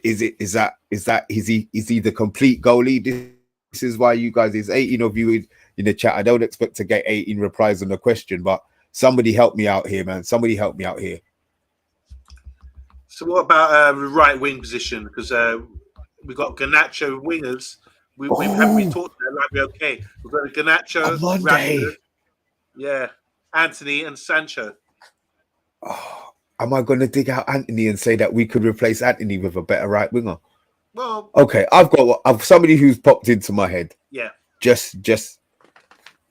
the complete goalie? This is why you guys, there's 18 of you in the chat. I don't expect to get 18 replies on the question, but somebody help me out here, man. Somebody help me out here. So what about the right wing position? Because we've got Garnacho wingers. We talked about like we're okay. We've got Garnacho, Rashford, Anthony and Sancho. Oh, am I going to dig out Anthony and say that we could replace Anthony with a better right winger? Well, okay, I've somebody who's popped into my head. Yeah. Just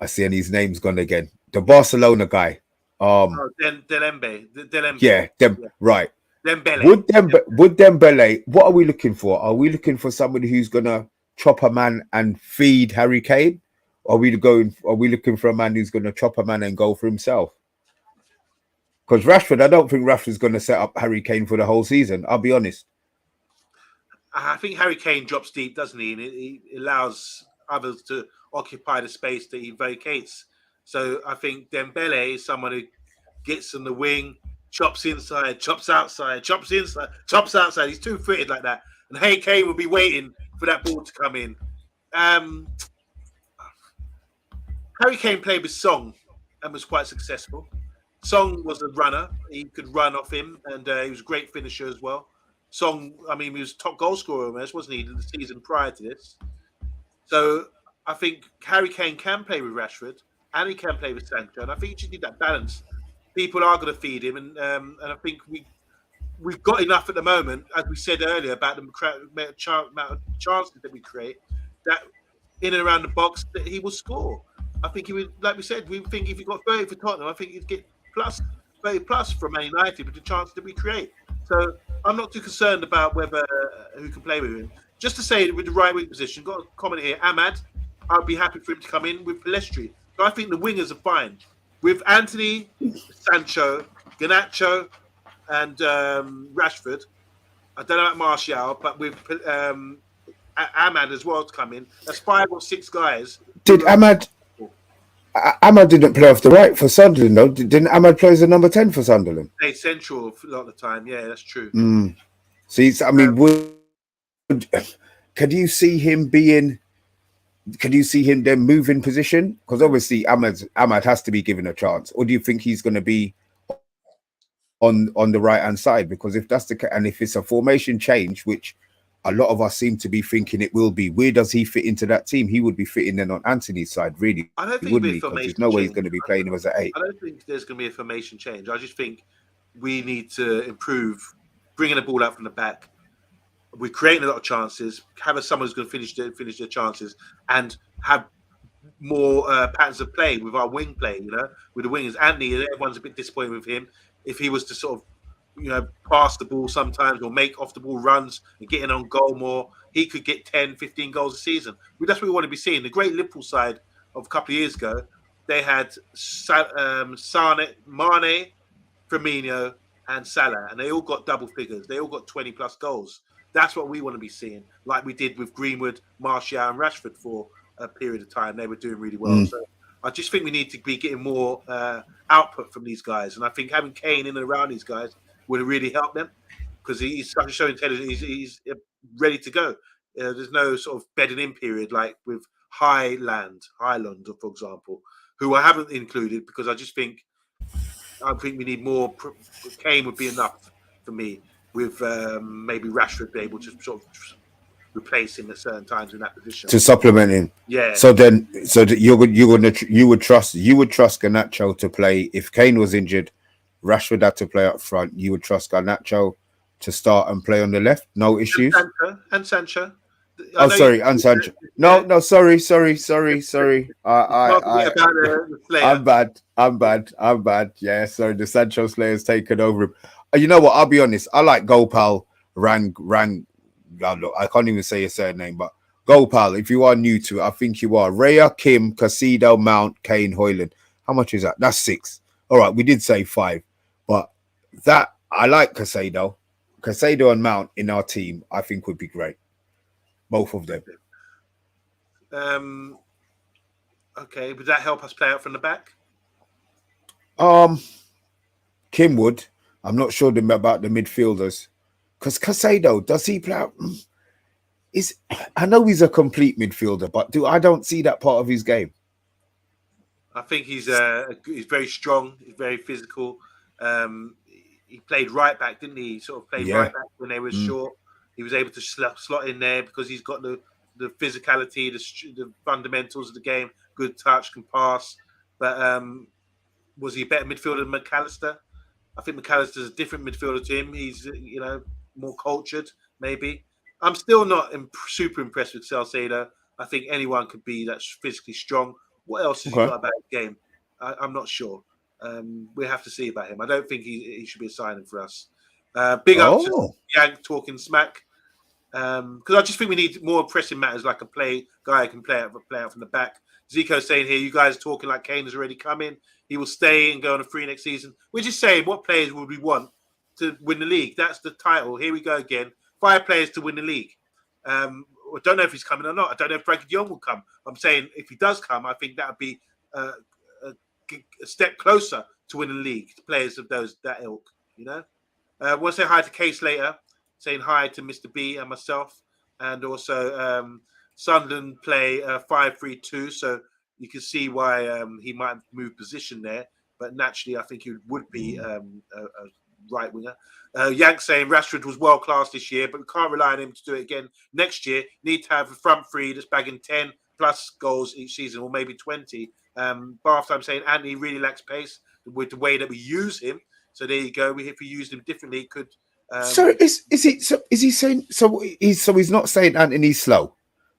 I see, and his name's gone again. The Barcelona guy. Delembe. Yeah, right. Dembele. Would Dembele? What are we looking for? Are we looking for somebody who's gonna chop a man and feed Harry Kane, Are we looking for a man who's going to chop a man and go for himself? Because Rashford, I don't think Rashford's going to set up Harry Kane for the whole season. I'll be honest. I think Harry Kane drops deep, doesn't he? And he allows others to occupy the space that he vacates. So I think Dembele is someone who gets in the wing, chops inside, chops outside, chops inside, chops outside. He's two-footed like that. And Harry Kane will be waiting for that ball to come in. Harry Kane played with Song and was quite successful. Song was a runner. He could run off him, and he was a great finisher as well. Song, I mean, he was top goal scorer almost, wasn't he, the season prior to this? So I think Harry Kane can play with Rashford, and he can play with Sancho, and I think you just need that balance. People are going to feed him, and I think we've got enough at the moment, as we said earlier, about the amount of chances that we create, that in and around the box that he will score. I think he would, like we said, we think if he got 30 for Tottenham, I think he'd get 30 plus from Man United with the chance that we create. So I'm not too concerned about whether who can play with him. Just to say, with the right wing position, got a comment here. Ahmad, I'd be happy for him to come in with Pellistri. So I think the wingers are fine with Anthony, Sancho, Garnacho, and Rashford. I don't know about Martial, but with Ahmad as well to come in. That's 5 or 6 guys. Did Ahmad didn't play off the right for Sunderland, though? Didn't Ahmad play as a number 10 for Sunderland? Play central a lot of the time. Yeah, that's true. See, I mean, could you see him being? Could you see him then moving position? Because obviously Ahmad has to be given a chance. Or do you think he's going to be on the right hand side? Because if that's the case, and if it's a formation change, which a lot of us seem to be thinking it will be, where does he fit into that team? He would be fitting in on Anthony's side, really. I don't think wouldn't he? Because there's no way he's going to be playing him as an 8. I don't think there's going to be a formation change. I just think we need to improve bringing the ball out from the back. We're creating a lot of chances. Have someone who's going to finish their chances and have more patterns of play with our wing play. You know, with the wingers. Anthony, everyone's a bit disappointed with him. If he was to sort of, pass the ball sometimes or make off the ball runs and getting on goal more, he could get 10, 15 goals a season. That's what we want to be seeing. The great Liverpool side of a couple of years ago, they had Sane, Mane, Firmino, and Salah, and they all got double figures. They all got 20 plus goals. That's what we want to be seeing, like we did with Greenwood, Martial, and Rashford for a period of time. They were doing really well. So I just think we need to be getting more output from these guys, and I think having Kane in and around these guys would really help them because he's so intelligent. He's ready to go. There's no sort of bedding in period like with Highland, for example, who I haven't included because I think we need more. Kane would be enough for me with maybe Rashford be able to sort of replace him at certain times in that position to supplement him. Yeah. So you would trust Garnacho to play if Kane was injured. Rashford had to play up front. You would trust Garnacho to start and play on the left. No issues. And Sancho. Oh, sorry, and Sancho. No, sorry. I'm bad. Yeah, sorry. The Sancho Slayer's taken over him. You know what? I'll be honest. I like Gopal Rang. I can't even say your surname, but Gopal, if you are new to it, I think you are. Raya, Kim, Casido, Mount, Kane, Hoyland. How much is that? That's 6. All right, we did say 5, but that I like Casido and Mount in our team. I think would be great. Both of them. Okay, would that help us play out from the back? Kim would. I'm not sure about the midfielders. Because Caicedo, does he play out? I know he's a complete midfielder, but I don't see that part of his game. I think he's very strong. He's very physical. He played right back, didn't he? He sort of played right back when they were short. He was able to slot in there because he's got the physicality, the fundamentals of the game. Good touch, can pass. But was he a better midfielder than McAllister? I think McAllister's a different midfielder to him. He's more cultured, maybe. I'm still not super impressed with Salcedo. I think anyone could be that physically strong. What else has he got about his game? I'm not sure. We have to see about him. I don't think he should be a signing for us. Big up to Yank talking smack. Because I just think we need more pressing matters like a guy who can play out from the back. Zico saying here, you guys are talking like Kane is already coming. He will stay and go on a free next season. We're just saying, what players would we want to win the league? That's the title. Here we go again. 5 players to win the league. I don't know if he's coming or not. I don't know if Frankie de Jong will come. I'm saying if he does come, I think that would be a step closer to winning the league. Players of that ilk, you know. I want to say hi to Case later, saying hi to Mr. B and myself, and also Sunderland play 5-3-2, so you can see why he might move position there. But naturally, I think he would be a right winger. Yank saying Rashford was world class this year, but we can't rely on him to do it again next year. Need to have a front three that's bagging 10 plus goals each season, or maybe 20. Bath time saying Anthony really lacks pace with the way that we use him. So there you go. If we used him differently, it could. So is he saying he's not saying Anthony's slow?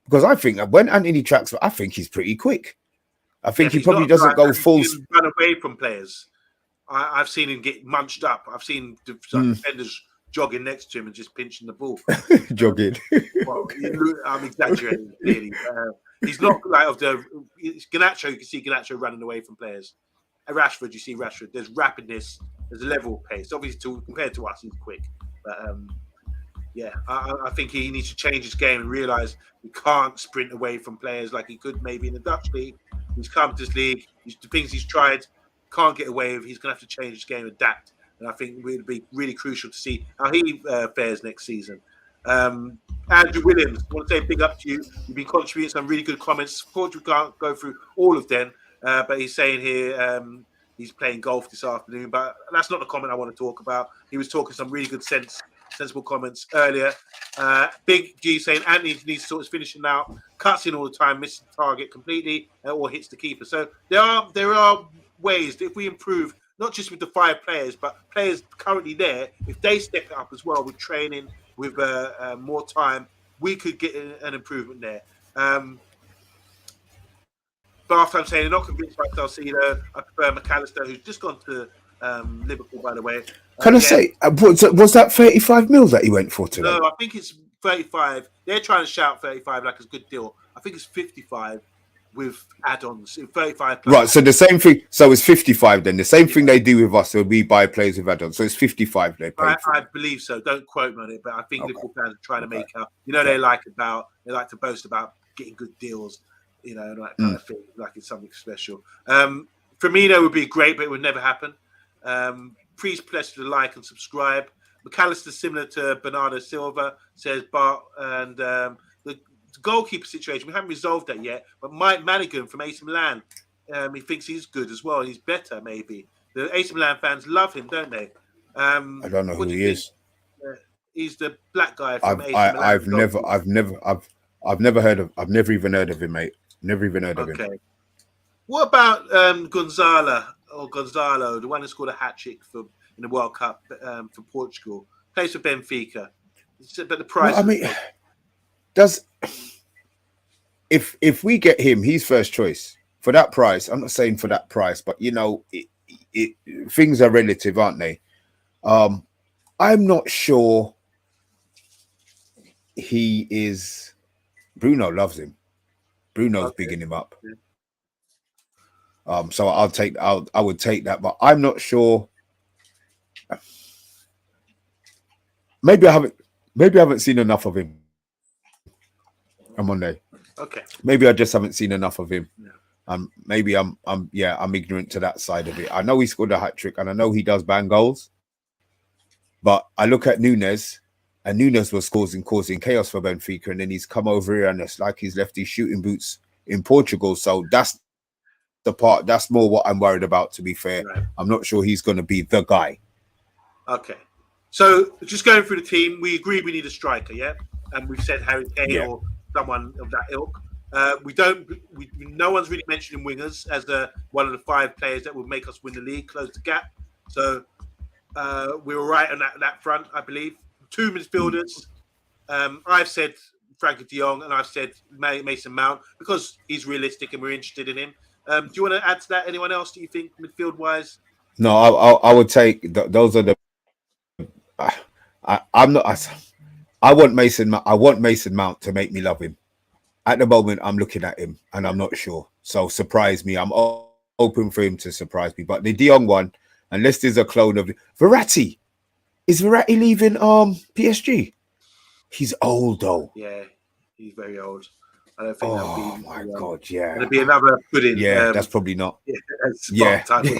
Because I think that when Anthony tracks, I think he's pretty quick. I think he probably doesn't go full. Run away from players. I've seen him get munched up. I've seen defenders jogging next to him and just pinching the ball. Jogging. Well, I'm exaggerating, clearly. He's not like of the Garnacho. You can see Garnacho running away from players. At Rashford, you see Rashford. There's rapidness. There's a level of pace. Obviously, compared to us, he's quick. But yeah, I think he needs to change his game and realise he can't sprint away from players like he could maybe in the Dutch league. He's come to this league. The things he's tried, can't get away with. He's going to have to change his game, adapt. And I think it would be really crucial to see how he fares next season. Andrew Williams, I want to say big up to you. You've been contributing some really good comments. Unfortunately, we can't go through all of them. But he's saying here he's playing golf this afternoon. But that's not the comment I want to talk about. He was talking some really good sensible comments earlier. Big G saying Anthony needs to sort his finishing out, cuts in all the time, misses the target completely, or hits the keeper. So there are ways that if we improve, not just with the 5 players, but players currently there, if they step it up as well with training, with more time, we could get an improvement there. But after I'm saying they're not convinced by Salcedo, I prefer McAllister, who's just gone to Liverpool, by the way. Can I say, was that 35 mil that he went for today? No, I think it's 35. They're trying to shout 35 like it's a good deal. I think it's 55 with add-ons. 35 plus. Right, so the same thing. So it's 55 then. The same thing they do with us, so we buy players with add-ons. So it's 55 they pay for. I believe so. Don't quote me on it, but I think Liverpool fans are trying to make up. You know, they like to boast about getting good deals, you know, and that kind of thing, like it's something special. Firmino would be great, but it would never happen. Please press the like and subscribe. McAllister similar to Bernardo Silva, says Bart, and the goalkeeper situation, we haven't resolved that yet, but Mike Manigan from AC Milan, he thinks he's good as well. He's better, maybe. The AC Milan fans love him, don't they? I don't know who he is. He's the black guy from AC Milan. I've never even heard of him, mate. Never even heard of him. What about Gonzalo, the one who scored a hat-trick in the World Cup for Portugal? Plays for Benfica. But the price... Well, I mean, if we get him, he's first choice. For that price, I'm not saying for that price, but, you know, things are relative, aren't they? I'm not sure he is... Bruno loves him. Bruno's bigging him up. So I would take that, but I'm not sure. Maybe I haven't seen enough of him on Monday. Okay. Maybe I just haven't seen enough of him. Yeah. Maybe I'm ignorant to that side of it. I know he scored a hat-trick and I know he does bang goals. But I look at Nunes, and Nunes was causing chaos for Benfica, and then he's come over here and it's like he's left his shooting boots in Portugal. So that's the part, that's more what I'm worried about, to be fair. Right. I'm not sure he's going to be the guy. Okay. So just going through the team, we agree we need a striker, yeah? And we've said Harry Kane or someone of that ilk. No one's really mentioning wingers as one of the 5 players that will make us win the league, close the gap. So we were right on that front, I believe. 2 midfielders. I've said Frankie de Jong and I've said Mason Mount because he's realistic and we're interested in him. Do you want to add to that? Anyone else do you think midfield-wise? No, I would take those are the. I'm not. I want Mason Mount to make me love him. At the moment, I'm looking at him and I'm not sure. So surprise me. I'm open for him to surprise me. But the De Jong one, unless there's a clone of Verratti, is Verratti leaving PSG? He's old though. Yeah, he's very old. I don't think that'll Oh be. my god, yeah. It'll be another pudding. Yeah, that's probably not. Yeah, Yeah. Spark time.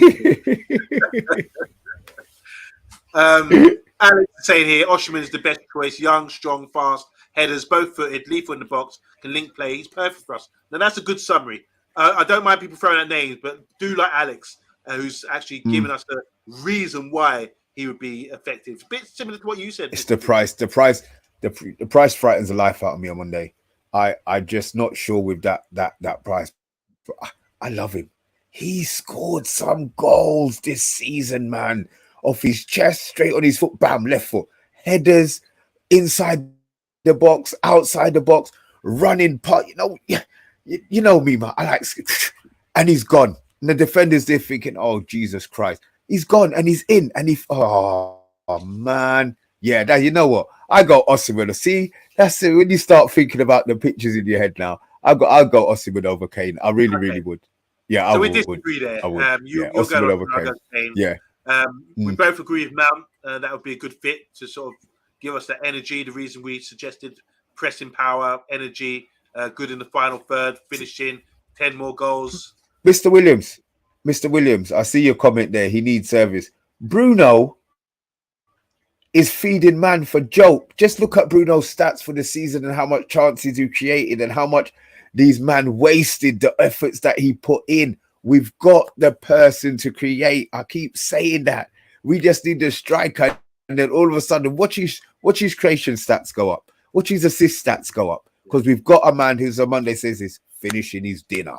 Alex is saying here, Osherman is the best choice. Young, strong, fast, headers, both footed, lethal in the box, can link play. He's perfect for us. Now that's a good summary. I don't mind people throwing out names, but do like Alex, who's actually given us the reason why he would be effective. A bit similar to what you said. It's the price. The price frightens the life out of me on Monday. I'm just not sure with that price. I love him. He scored some goals this season, man. Off his chest, straight on his foot, bam, left foot. Headers, inside the box, outside the box, running part. You know me, man. I like, and he's gone. And the defenders, they're thinking, oh, Jesus Christ. He's gone and he's in. And oh man. Yeah, that, you know what? I go Osimhen. See, that's it. When you start thinking about the pictures in your head now, I'll go Osimhen over Kane. I really would. Yeah, so I we would. disagree there. You're Osimhen going over Kane. Yeah. We both agree with Mount. That would be a good fit to sort of give us that energy. The reason we suggested pressing power, energy, good in the final third, finishing 10 more goals. Mr. Williams, I see your comment there. He needs service. Bruno is feeding man for joke. Just look at Bruno's stats for the season and how much chances he created and how much these man wasted the efforts that he put in. We've got the person to create. I keep saying that. We just need the striker. And then all of a sudden, watch his creation stats go up. Watch his assist stats go up. Because we've got a man who's on Monday says he's finishing his dinner.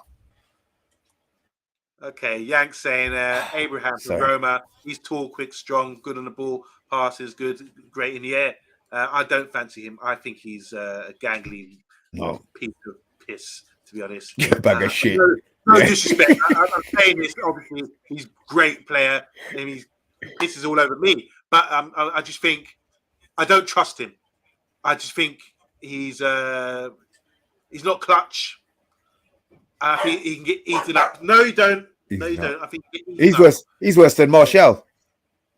Okay, Yank saying Abraham from Roma. He's tall, quick, strong, good on the ball, passes good, great in the air. I don't fancy him. I think he's a gangly piece of piss, to be honest. Bag of shit. No disrespect. I'm saying this, obviously, he's a great player, and this is all over me. But I just think I don't trust him. I just think he's not clutch. I think he can get eaten up. No, you don't. I think he's worse than Martial.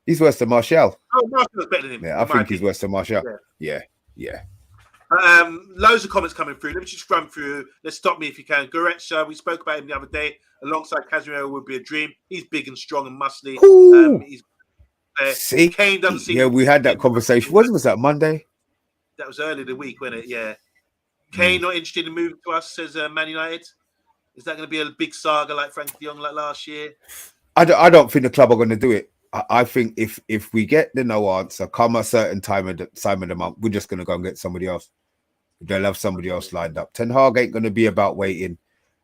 He's worse than Martial. Oh, Martial's better than him. Yeah, I think he's worse than Martial. Yeah. Loads of comments coming through. Let me just run through. Let's stop me if you can. Goretzka, we spoke about him the other day. Alongside Casemiro would be a dream. He's big and strong and muscly. See, Kane doesn't seem. Yeah, we had that conversation. What was that, Monday? That was early in the week, wasn't it? Yeah. Kane not interested in moving to us, says Man United. Is that going to be a big saga like Frank de Jong like last year? I don't think the club are going to do it. I think if we get the no answer, come a certain time of the month, we're just going to go and get somebody else. They'll have somebody else lined up. Ten Hag ain't going to be about waiting.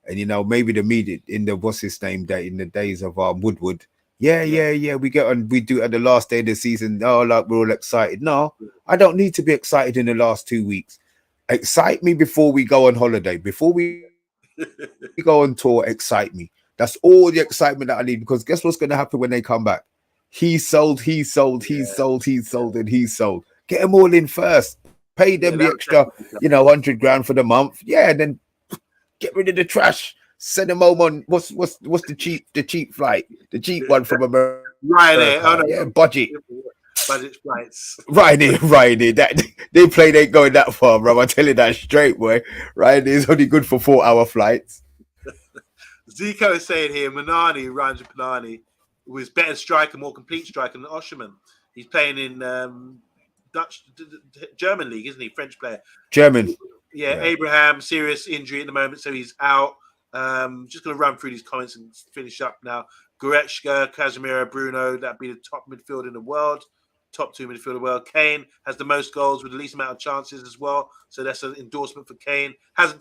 And, maybe the media in the, what's his name, day in the days of Woodward. Yeah. We get on, we do it at the last day of the season. Oh, like we're all excited. No, I don't need to be excited in the last 2 weeks. Excite me before we go on holiday. Before we go on tour, excite me. That's all the excitement that I need, because guess what's going to happen when they come back? He sold. Get them all in first. Pay them the extra, 100 grand for the month. Yeah, and then get rid of the trash. Send them home on what's the cheap flight, the cheap one from America. Ryanair. Oh, no. Yeah, budget flights. Ryanair. That they plane ain't going that far, bro. I tell you that straight, boy. Ryanair is only good for 4-hour flights. Zico is saying here, Manani, Ryan Panani, was better striker, more complete striker than Osherman. He's playing in German league, isn't he? French player. German. Yeah, Abraham, serious injury at the moment, so he's out. Just going to run through these comments and finish up now. Goretzka, Casemiro, Bruno, that'd be the top midfield in the world. Top 2 midfield in the world. Kane has the most goals with the least amount of chances as well. So that's an endorsement for Kane.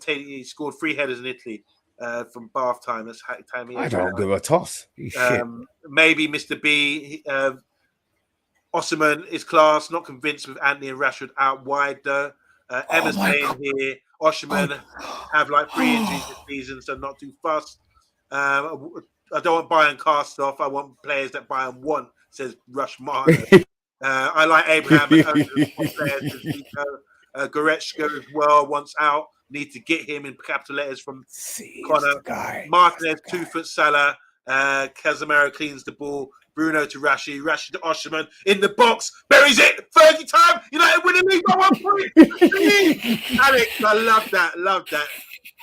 He scored 3 headers in Italy from bath time. That's time. I don't give a toss. Maybe Mr. B. Osimhen is class. Not convinced with Anthony and Rashford out wide though. Emma's saying here, Osimhen have like 3 injuries this season, so not too fast. I don't want Bayern cast off. I want players that Bayern want, says Rush Martin. I like Abraham. Goretzka as well, wants out. Need to get him in capital letters from See, it's Connor. the guy. Martinez, 2-foot Salah. Casemiro cleans the ball. Bruno to Rashi to Osherman in the box. Buries it 30 times. United win the league by 1 point. Alex, I love that.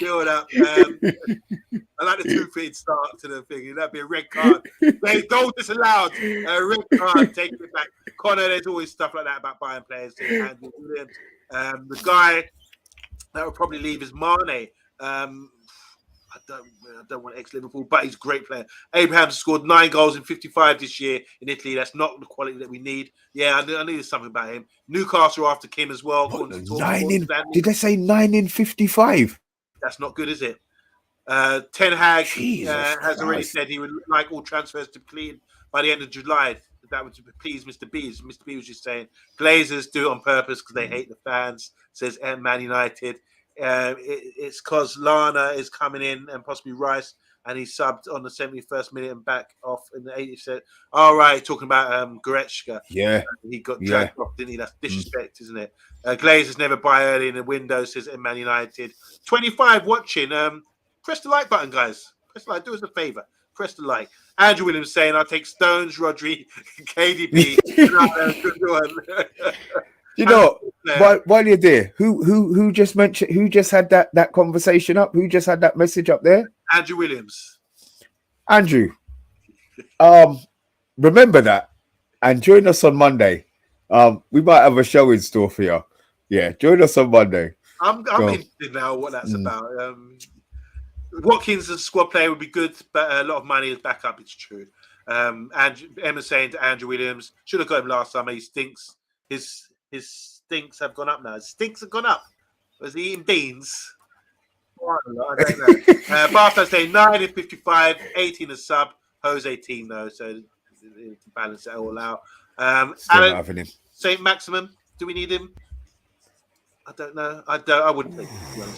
Build up. I like the 2-footed start to the thing. That'd be a red card. Goal disallowed. A red card. Take it back. Connor, there's always stuff like that about buying players. Andrew Williams. The guy that would probably leave is Mane. I don't want ex-Liverpool, but he's a great player. Abraham's scored 9 goals in 55 this year in Italy. That's not the quality that we need. Yeah, I knew something about him. Newcastle after Kim as well. Did they say 9 in 55? That's not good, is it? Ten Hag has already said he would like all transfers to complete by the end of July. That would please Mr. B. Mr. B was just saying Glazers do it on purpose because they hate the fans, says Man United. It's because Lana is coming in and possibly Rice, and he subbed on the 71st minute and back off in the 80th. All right, talking about Goretzka. Yeah. He got dragged off, didn't he? That's disrespect, isn't it? Glazers never buy early in the window, says Man United. 25 watching. Press the like button, guys. Press the like. Do us a favour. Press the like. Andrew Williams saying, I'll take Stones, Rodri, KDB. Good one. You know, while you're there, who just mentioned, who just had that conversation up? Who just had that message up there? Andrew Williams. Andrew, remember that, and join us on Monday. We might have a show in store for you. Yeah, join us on Monday. I'm interested now what that's about. Watkins as a squad player would be good, but a lot of money is back up. It's true. And Emma's saying to Andrew Williams, should have got him last summer. He stinks. His stinks have gone up now. His stinks have gone up. Was he eating beans? I don't know. Bartha saying 9 in 55, 18 a sub. Jose 18 though, so to balance it all out. Alan Saint Maximum, do we need him? I don't know. I wouldn't take him.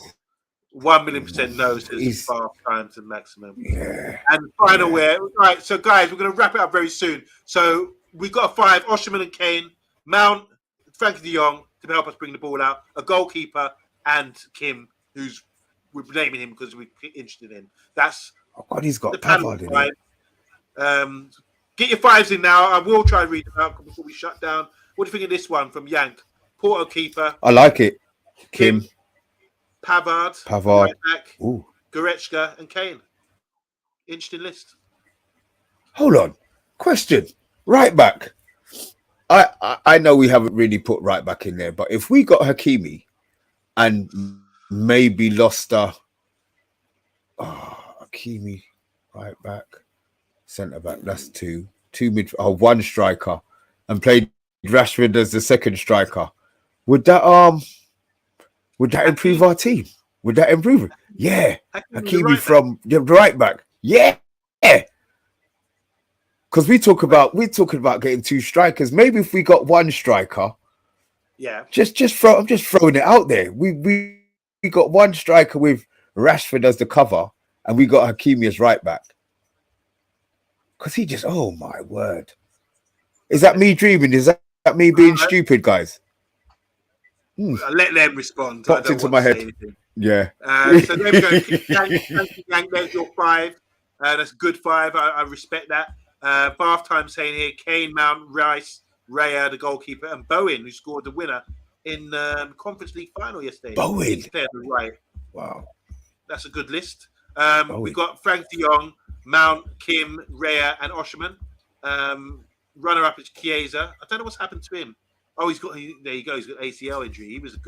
1,000,000% no, says Bath time to Maximum. Yeah. And final wear. Right, so guys, we're going to wrap it up very soon. So we've got 5, Osherman and Kane, Mount, Frankie de Jong to help us bring the ball out, a goalkeeper, and Kim, we're naming him because we're interested in. That's he's got Pavard in it. Get your 5s in now. I will try and read them out before we shut down. What do you think of this one from Yank? Porto keeper. I like it. Kim. Pavard. Right back, Goretzka and Kane. Interesting list. Hold on. Question. Right back. I know we haven't really put right back in there, but if we got Hakimi and maybe lost Hakimi right back, centre back, that's 2 mid, 1 striker, and played Rashford as the second striker, would that improve our team? Would that improve it? Yeah. Hakimi from the right back. Yeah. Because we're talking about getting 2 strikers. Maybe if we got 1 striker, I'm just throwing it out there. We got 1 striker with Rashford as the cover, and we got Hakimi as right back. Because he just, oh my word. Is that me dreaming? Is that me being stupid, guys? I'll let them respond. Popped into my head. Yeah. So there we go. Thank there's your 5. That's a good 5. I respect that. Bath time saying here, Kane, Mount, Rice, Raya, the goalkeeper, and Bowen, who scored the winner in Conference League final yesterday. Bowen. Right. Wow. That's a good list. We've got Frank de Jong, Mount, Kim, Raya, and Osherman. Runner-up is Chiesa. I don't know what's happened to him. Oh, there you go. He's got ACL injury. He was a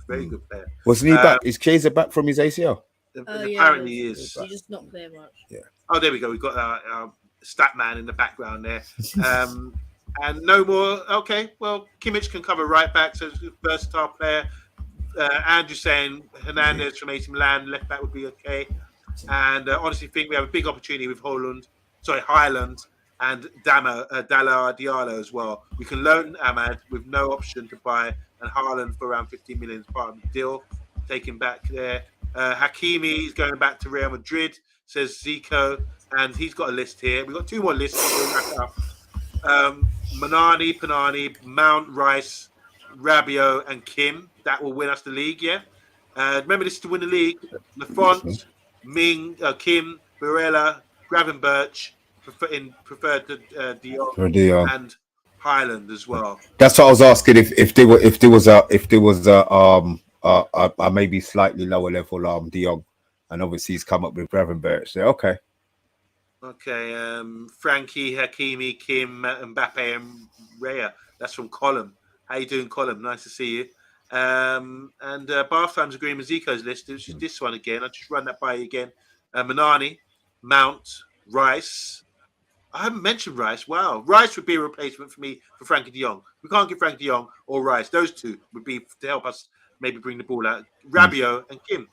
very good player. Wasn't he back? Is Chiesa back from his ACL? Apparently he is. He just not there much. Yeah. Oh, there we go. We've got our stat man in the background there. And no more. Okay, well, Kimmich can cover right back, so he's a versatile player. Andrew saying Hernandez from AC Milan, left back would be okay. And honestly, think we have a big opportunity with Highland and Dalla Diallo as well. We can loan Ahmad with no option to buy, and Haaland for around 15 million is part of the deal. Taking back there. Hakimi is going back to Real Madrid, says Zico, and he's got a list here. We've got 2 more lists. We'll wrap it up. Manani, Panani, Mount, Rice, Rabiot, and Kim. That will win us the league, yeah? Remember, this is to win the league. Lafont, Ming, Kim, Barella, Gravenberch preferred to Dion and Highland as well. That's what I was asking. If there was a maybe slightly lower level Dion, and obviously he's come up with Gravenberch. So okay. Frankie, Hakimi, Kim, Mbappe, and Raya. That's from Column. How you doing, Column? Nice to see you. And Bath Times agreeing with Zico's list. It's just this one again. I'll just run that by you again. Manani, Mount, Rice. I haven't mentioned Rice. Wow. Rice would be a replacement for me for Frankie de Jong. We can't get Frankie de Jong or Rice. Those two would be to help us maybe bring the ball out. Rabiot and Kim.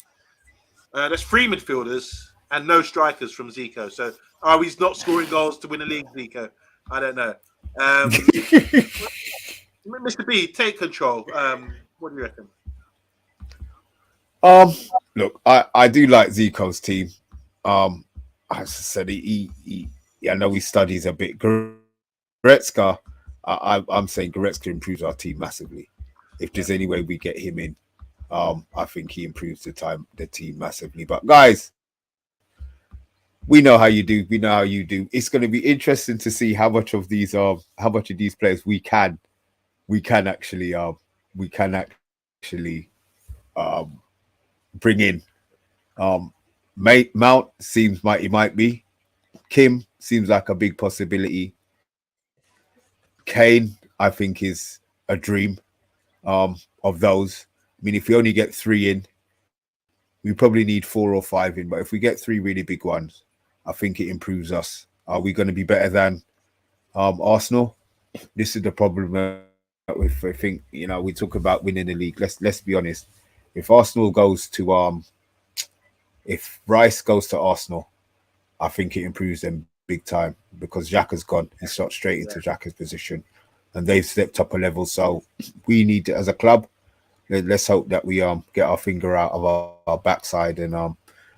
That's 3 midfielders and no strikers from Zico. So are we not scoring goals to win the league, Zico? I don't know. Mr. B, take control. What do you reckon? Look, I do like Zico's team. As I said, I know he studies a bit. Goretzka, I'm saying Goretzka improves our team massively. If there's any way we get him in, I think he improves the team massively. But guys, we know how you do. We know how you do. It's going to be interesting to see how much of these players we can actually bring in. Mount seems he might be. Kim seems like a big possibility. Kane, I think, is a dream of those. I mean, if we only get 3 in, we probably need 4 or 5 in. But if we get 3 really big ones, I think it improves us. Are we going to be better than Arsenal? This is the problem. If I think, we talk about winning the league. Let's be honest. If Arsenal goes to if Rice goes to Arsenal, I think it improves them big time because Xhaka's gone. He slots straight into Xhaka's position, and they've stepped up a level. So we need, as a club, let's hope that we get our finger out of our backside and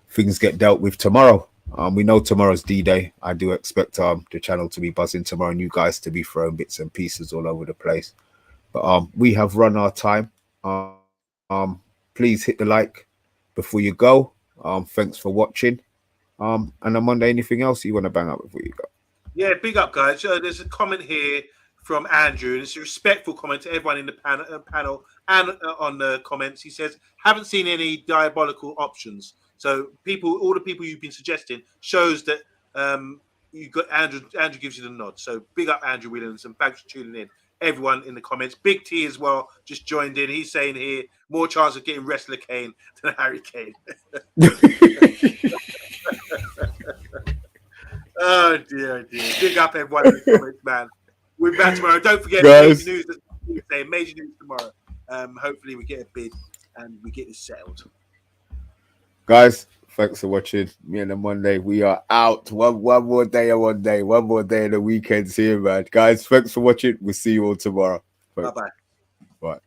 things get dealt with tomorrow. We know tomorrow's D-Day. I do expect the channel to be buzzing tomorrow and you guys to be throwing bits and pieces all over the place. But we have run our time. Please hit the like before you go. Thanks for watching. And on Monday, anything else you want to bang up before you go? Yeah, big up, guys. There's a comment here from Andrew, and it's a respectful comment to everyone in the panel and on the comments. He says, haven't seen any diabolical options. So all the people you've been suggesting shows that you got Andrew gives you the nod. So big up Andrew Williams and thanks for tuning in. Everyone in the comments. Big T as well just joined in. He's saying here more chance of getting wrestler Kane than Harry Kane. Oh dear. Big up everyone in the comments, man. We're back tomorrow. Don't forget major news tomorrow. Hopefully we get a bid and we get this settled. Guys, thanks for watching. Me and the Monday, we are out. One more day of one day. One more day of the weekend's here, man. Guys, thanks for watching. We'll see you all tomorrow. Bye-bye. Bye.